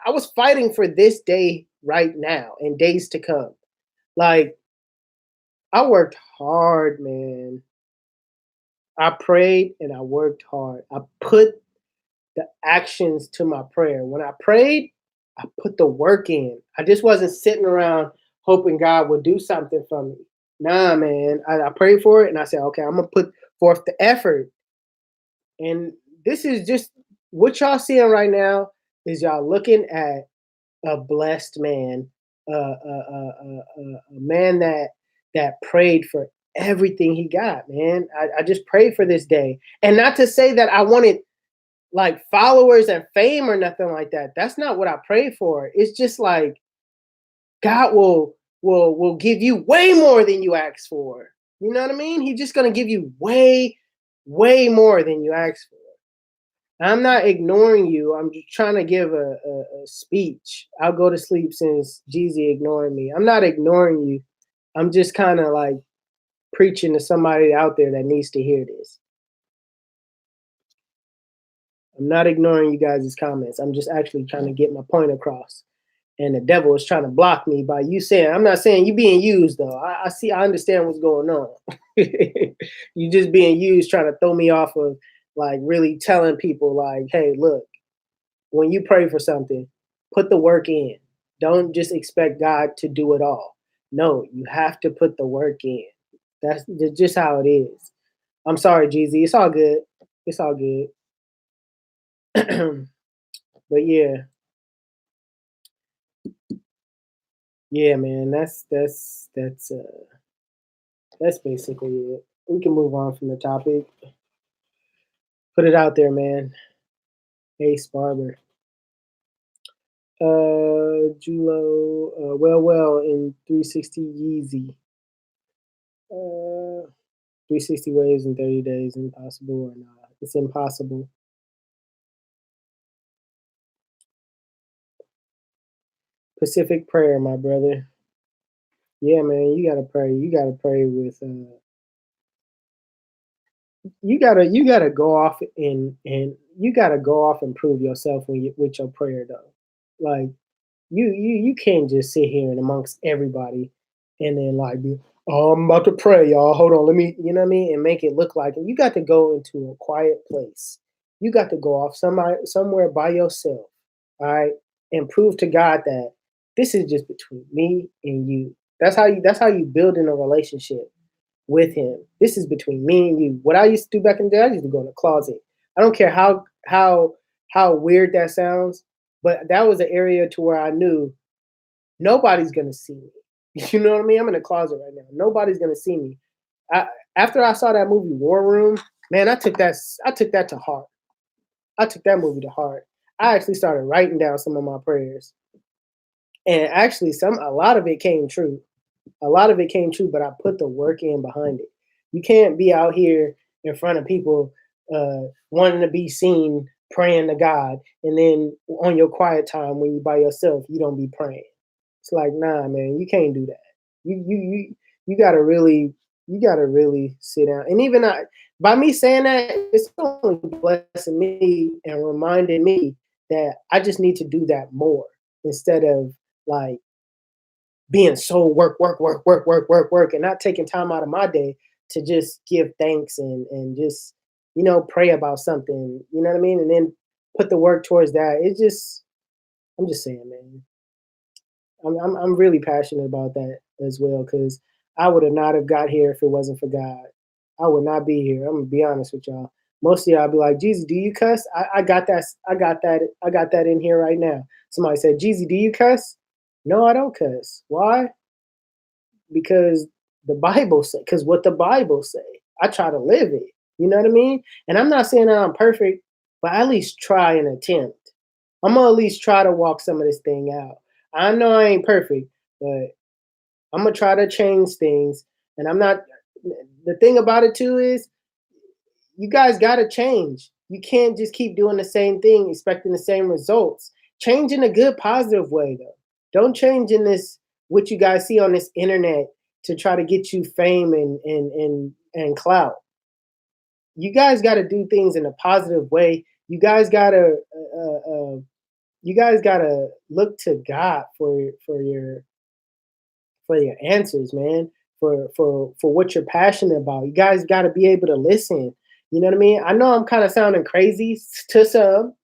I was fighting for this day right now and days to come. Like, I worked hard, man. I prayed and I worked hard. I put the actions to my prayer. When I prayed, I put the work in. I just wasn't sitting around hoping God would do something for me. Nah, man. I prayed for it and I said, okay, I'm going to put forth the effort. And this is just what y'all seeing right now is y'all looking at a blessed man, a man that prayed for everything he got, man. I just prayed for this day. And not to say that I wanted like followers and fame or nothing like that. That's not what I prayed for. It's just like God will give you way more than you asked for. You know what I mean? He's just gonna give you way more than you asked for. I'm not ignoring you. I'm just trying to give a speech. I'll go to sleep since Jeezy ignoring me. I'm not ignoring you. I'm just kind of like preaching to somebody out there that needs to hear this. I'm not ignoring you guys' comments. I'm just actually trying to get my point across. And the devil is trying to block me by you saying, I'm not saying you being used though. I understand what's going on. You just being used, trying to throw me off of like really telling people like, hey, look, when you pray for something, put the work in. Don't just expect God to do it all. No, you have to put the work in. That's just how it is. I'm sorry, Jeezy. It's all good. It's all good. But yeah. Yeah, man, that's basically it. We can move on from the topic. Put it out there, man. Ace Barber. Julo, well, in 360 Yeezy. 360 waves in 30 days, impossible or not? It's impossible. Pacific prayer, my brother. Yeah, man, you gotta pray. You gotta pray with. You gotta go off and you gotta go off and prove yourself with your prayer though. Like you can't just sit here and amongst everybody and then like be, oh, I'm about to pray, y'all. Hold on, let me, you know what I mean, and make it look like it. You got to go into a quiet place. You got to go off somewhere by yourself, all right, and prove to God that this is just between me and you. That's how you build in a relationship. with him. This is between me and you. What I used to do back in the day, I used to go in the closet. I don't care how weird that sounds, but that was an area to where I knew nobody's gonna see me. You know what I mean? I'm in a closet right now. Nobody's gonna see me. I, After I saw that movie War Room, man, I took that to heart. I took that movie to heart. I actually started writing down some of my prayers, and actually, a lot of it came true. A lot of it came true, but I put the work in behind it. You can't be out here in front of people wanting to be seen praying to God, and then on your quiet time when you by yourself, you don't be praying. It's like, nah, man, you can't do that. You gotta really sit down. And even by me saying that, it's only blessing me and reminding me that I just need to do that more instead of like being so work, and not taking time out of my day to just give thanks and just, pray about something, you know what I mean? And then put the work towards that. I'm just saying, man. I'm really passionate about that as well because I would have not have got here if it wasn't for God. I would not be here. I'm gonna be honest with y'all. Most of y'all be like, Jesus, do you cuss? I got that. I got that in here right now. Somebody said, Jesus, do you cuss? No, I don't cuss. Why? Because the Bible say, because what the Bible say. I try to live it. You know what I mean? And I'm not saying that I'm perfect, but I at least try and attempt. I'm gonna at least try to walk some of this thing out. I know I ain't perfect, but I'm gonna try to change things. And I'm not. The thing about it too is, you guys gotta change. You can't just keep doing the same thing, expecting the same results. Change in a good, positive way, though. Don't change in this what you guys see on this internet to try to get you fame and clout. You guys got to do things in a positive way. You guys gotta look to God for your answers, man. For what you're passionate about. You guys got to be able to listen. You know what I mean? I know I'm kind of sounding crazy to some.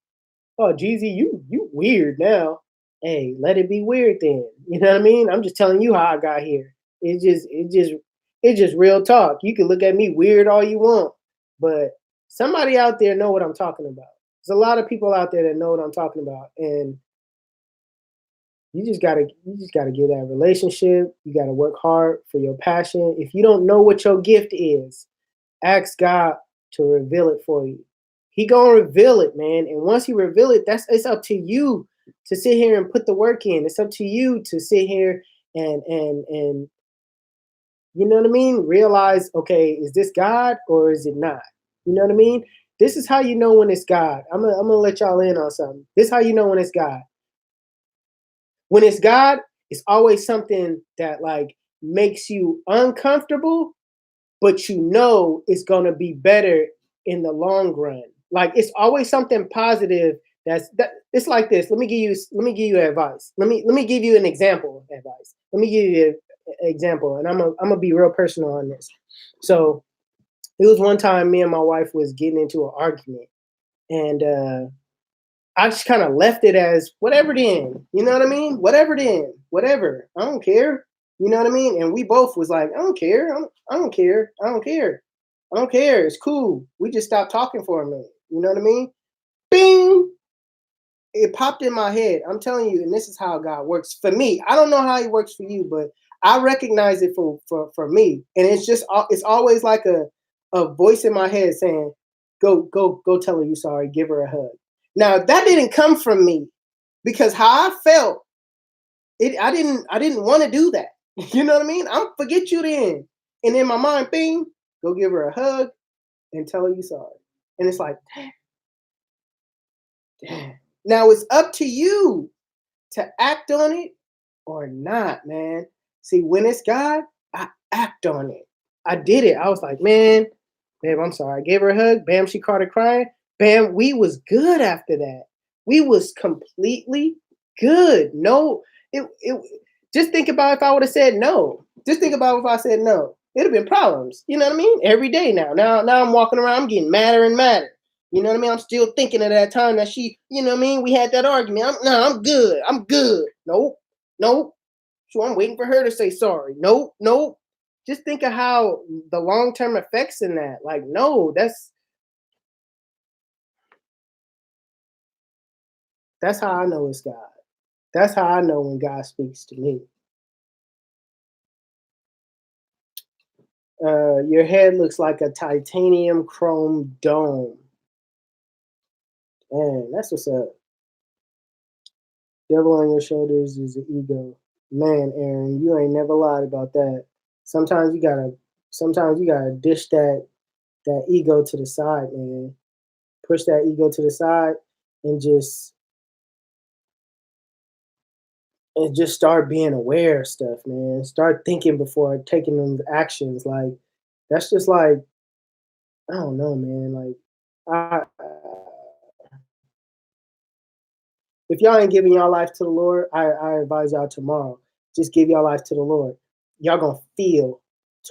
Oh, Jeezy, you weird now. Hey, let it be weird then. You know what I mean? I'm just telling you how I got here. It's just real talk. You can look at me weird all you want, but somebody out there know what I'm talking about. There's a lot of people out there that know what I'm talking about, and you just gotta get that relationship. You gotta work hard for your passion. If you don't know what your gift is, ask God to reveal it for you. He gonna reveal it, man. And once he reveal it, it's up to you to sit here and put the work in. It's up to you to sit here and you know what I mean? Realize, okay, is this God or is it not? You know what I mean? This is how you know when it's God. I'm gonna let y'all in on something. This is how you know when it's God. When it's God, it's always something that like makes you uncomfortable, but you know it's gonna be better in the long run. Like it's always something positive. It's like this. Let me give you advice. Let me give you an example of advice. Let me give you an example, and I'm gonna be real personal on this. So it was one time me and my wife was getting into an argument, and I just kind of left it as whatever then. You know what I mean? Whatever then. Whatever. I don't care. You know what I mean? And we both was like, I don't care. I don't care. I don't care. I don't care. It's cool. We just stopped talking for a minute. You know what I mean? Bing! It popped in my head. I'm telling you, and this is how God works for me. I don't know how he works for you, but I recognize it for me. And it's always like a voice in my head saying, go tell her you sorry, give her a hug. Now that didn't come from me because how I felt, I didn't want to do that. You know what I mean? I'm forget you then. And in my mind, bing, go give her a hug and tell her you sorry. And it's like, damn. Now it's up to you to act on it or not, man. See, when it's God, I act on it. I did it. I was like, man, babe, I'm sorry. I gave her a hug. Bam, she started crying. Bam, we was good after that. We was completely good. No, it just think about if I would have said no. Just think about if I said no. It'd have been problems. You know what I mean? Every day now. Now I'm walking around, I'm getting madder and madder. You know what I mean? I'm still thinking of that time that she, you know what I mean? We had that argument. I'm good. I'm good. Nope. Nope. So I'm waiting for her to say sorry. Nope. Nope. Just think of how the long-term effects in that. Like, no, that's how I know it's God. That's how I know when God speaks to me. Your head looks like a titanium chrome dome. Man, that's what's up. Devil on your shoulders is the ego. Man, Aaron, you ain't never lied about that. Sometimes you gotta sometimes you gotta dish that ego to the side, man. Push that ego to the side and just start being aware of stuff, man. Start thinking before taking them actions. Like that's just like I don't know, man. Like if y'all ain't giving y'all life to the Lord, I advise y'all tomorrow. Just give y'all life to the Lord. Y'all gonna feel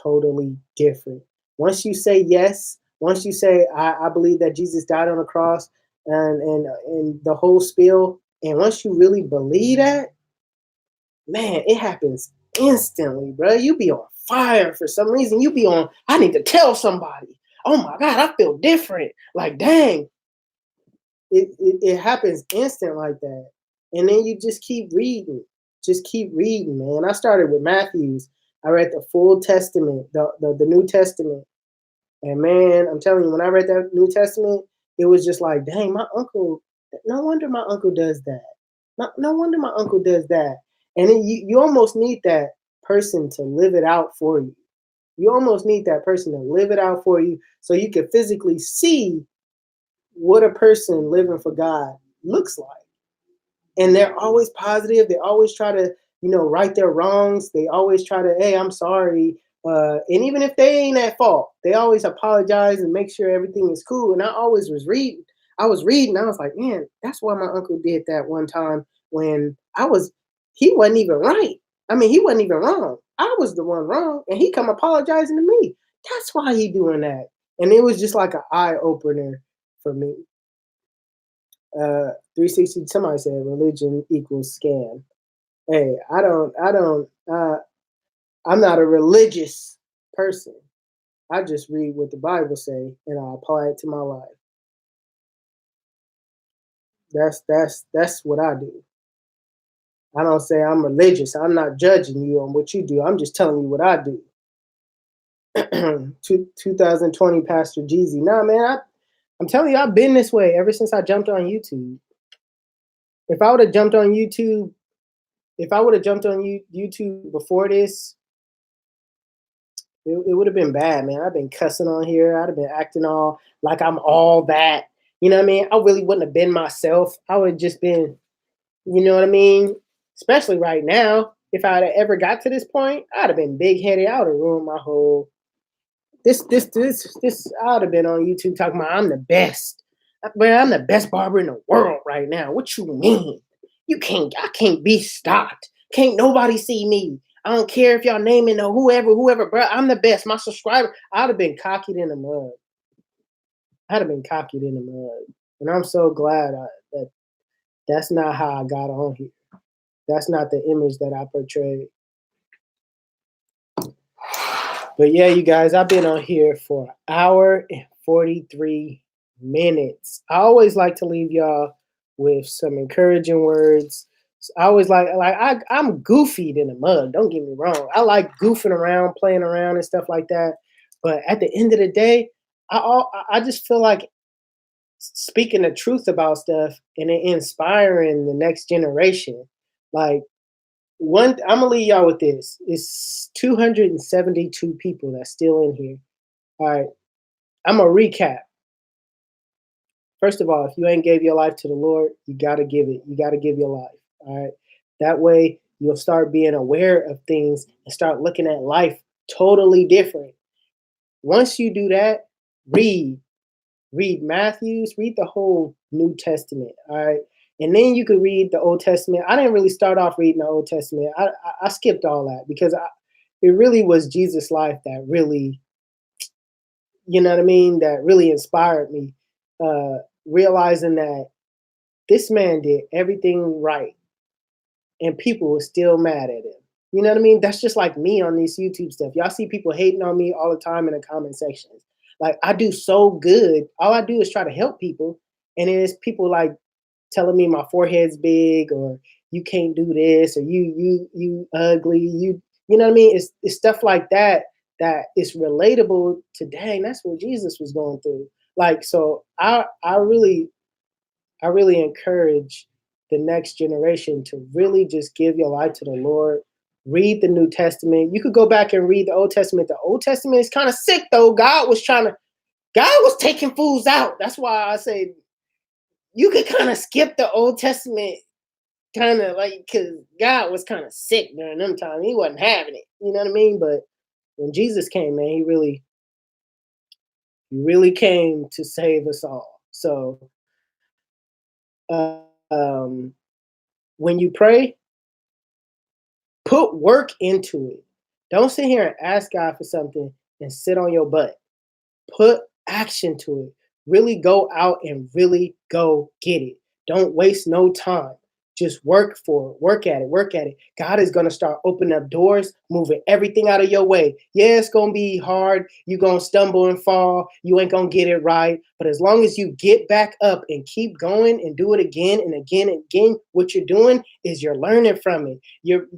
totally different. Once you say yes, once you say I believe that Jesus died on the cross and the whole spiel, and once you really believe that, man, it happens instantly, bro. You be on fire for some reason. You be on. I need to tell somebody. Oh my God, I feel different. Like dang, it happens instant like that. And then you just keep reading, man. I started with Matthew's. I read the full testament, the New Testament. And man, I'm telling you, when I read that New Testament, it was just like, dang, my uncle, no wonder my uncle does that. No wonder my uncle does that. And then you almost need that person to live it out for you. You almost need that person to live it out for you so you can physically see what a person living for God looks like. And they're always positive. They always try to, right their wrongs. They always try to, hey, I'm sorry. And even if they ain't at fault, they always apologize and make sure everything is cool. And I always was reading. I was like, man, that's why my uncle did that one time when he wasn't even right. I mean, he wasn't even wrong. I was the one wrong. And he come apologizing to me. That's why he doing that. And it was just like an eye opener for me. 360, somebody said religion equals scam. Hey, I'm not a religious person. I just read what the Bible say and I apply it to my life. That's what I do. I don't say I'm religious. I'm not judging you on what you do. I'm just telling you what I do. 2020 Pastor Jeezy. Nah, man, I'm telling you, I've been this way ever since I jumped on YouTube. If I would have jumped on YouTube, if I would have jumped on YouTube before this, it would have been bad, man. I've been cussing on here. I'd have been acting all like I'm all that. You know what I mean? I really wouldn't have been myself. I would have just been, you know what I mean? Especially right now. If I'd have ever got to this point, I'd have been big headed. I would have ruined my whole this. I would have been on YouTube talking about I'm the best. Man, I'm the best barber in the world right now. What you mean? I can't be stopped. Can't nobody see me. I don't care if y'all naming or whoever, bro. I'm the best. My subscriber, I'd have been cocky in the mud. I'd have been cocky in the mud. And I'm so glad that that's not how I got on here. That's not the image that I portrayed. But yeah, you guys, I've been on here for an hour and 43 minutes. I always like to leave y'all with some encouraging words. I always I'm goofy in the mud. Don't get me wrong. I like goofing around, playing around, and stuff like that. But at the end of the day, I just feel like speaking the truth about stuff and inspiring the next generation. Like I'm gonna leave y'all with this. It's 272 people that's still in here. All right, I'm gonna recap. First of all, if you ain't gave your life to the Lord, you gotta give it. You gotta give your life. All right. That way you'll start being aware of things and start looking at life totally different. Once you do that, read. Read Matthews, read the whole New Testament. All right. And then you could read the Old Testament. I didn't really start off reading the Old Testament. I skipped all that because it really was Jesus' life that really, you know what I mean, that really inspired me. Realizing that this man did everything right and people were still mad at him. You know what I mean? That's just like me on this YouTube stuff. Y'all see people hating on me all the time in the comment sections. Like I do so good. All I do is try to help people. And then it's people like telling me my forehead's big or you can't do this or you ugly. You know what I mean? It's stuff like that that is relatable to dang, that's what Jesus was going through. Like so I really encourage the next generation to really just give your life to the Lord. Read the New Testament. You could go back and read the Old Testament. The Old Testament is kind of sick though. God was taking fools out. That's why I say you could kind of skip the Old Testament, kind of like because God was kind of sick during them times. He wasn't having it. You know what I mean? But when Jesus came, man, he really came to save us all. So uh, um, when you pray, put work into it. Don't sit here and ask God for something and sit on your butt. Put action to it. Really go out and really go get it. Don't waste no time. Just work for it. Work at it. Work at it. God is going to start opening up doors, moving everything out of your way. Yeah, it's going to be hard. You're going to stumble and fall. You ain't going to get it right. But as long as you get back up and keep going and do it again and again and again, what you're doing is you're learning from it.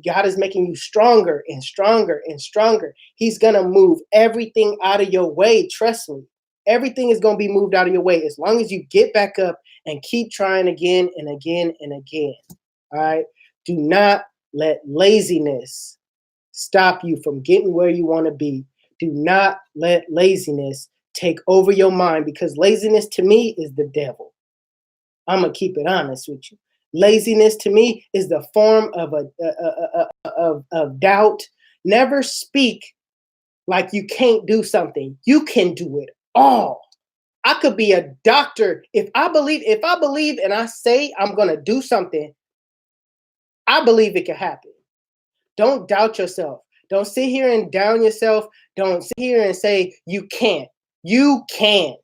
God is making you stronger and stronger and stronger. He's going to move everything out of your way. Trust me. Everything is going to be moved out of your way as long as you get back up and keep trying again and again and again. All right. Do not let laziness stop you from getting where you want to be. Do not let laziness take over your mind because laziness to me is the devil. I'm going to keep it honest with you. Laziness to me is the form of of doubt. Never speak like you can't do something. You can do it all. I could be a doctor if I believe and I say I'm going to do something, I believe it can happen. Don't doubt yourself. Don't sit here and down yourself. Don't sit here and say you can't. You can.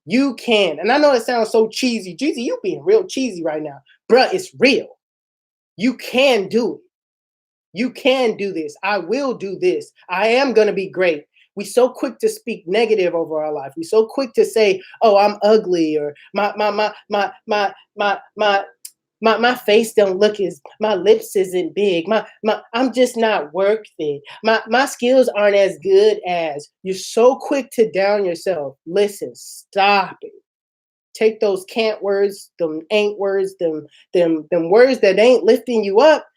You can. And I know it sounds so cheesy. Jeezy, you being real cheesy right now. Bruh, it's real. You can do it. You can do this. I will do this. I am going to be great. We so quick to speak negative over our life. We so quick to say, "Oh, I'm ugly," or my face don't look as my lips isn't big. I'm just not worth it. My skills aren't as good as. You're so quick to down yourself. Listen, stop it. Take those can't words, them ain't words, them words that ain't lifting you up.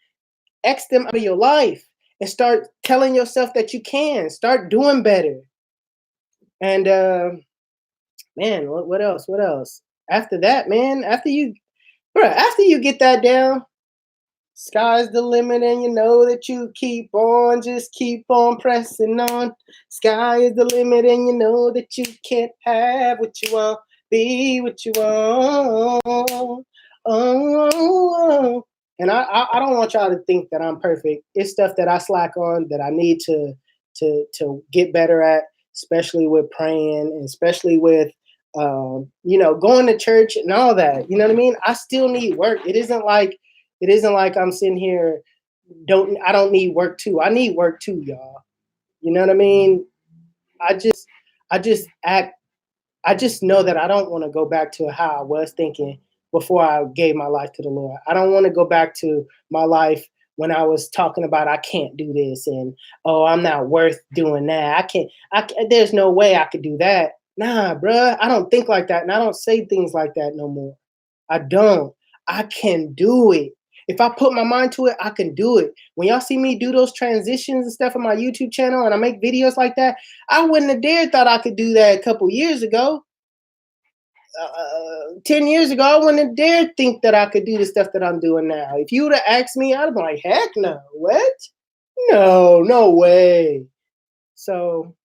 X them out of your life and start telling yourself that you can. Start doing better. And man, what else? What else? After that, man, after you get that down, sky's the limit, and you know that you just keep on pressing on. Sky is the limit, and you know that you can't have what you want, be what you want. Oh. And I don't want y'all to think that I'm perfect. It's stuff that I slack on that I need to get better at, especially with praying and especially with going to church and all that. You know what I mean? I still need work. It isn't like I'm sitting here. I don't need work too. I need work too, y'all. You know what I mean? I just I just know that I don't want to go back to how I was thinking before I gave my life to the Lord. I don't want to go back to my life when I was talking about I can't do this and oh, I'm not worth doing that. There's no way I could do that. Nah, bruh, I don't think like that and I don't say things like that no more. I don't. I can do it. If I put my mind to it, I can do it. When y'all see me do those transitions and stuff on my YouTube channel and I make videos like that, I wouldn't have dared thought I could do that a couple years ago. 10 years ago, I wouldn't have dared think that I could do the stuff that I'm doing now. If you would have asked me, I'd have been like, heck no. What? No, no way. So,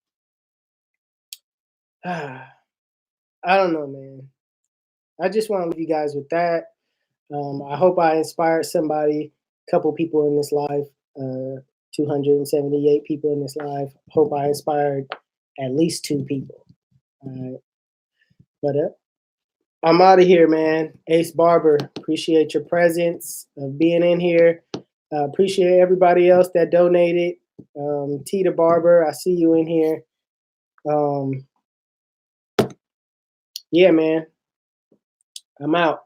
I don't know, man. I just want to leave you guys with that. I hope I inspired somebody, a couple people in this life, 278 people in this life. Hope I inspired at least two people. But I'm out of here, man. Ace Barber, appreciate your presence of being in here. Appreciate everybody else that donated. T the Barber, I see you in here. Yeah, man. I'm out.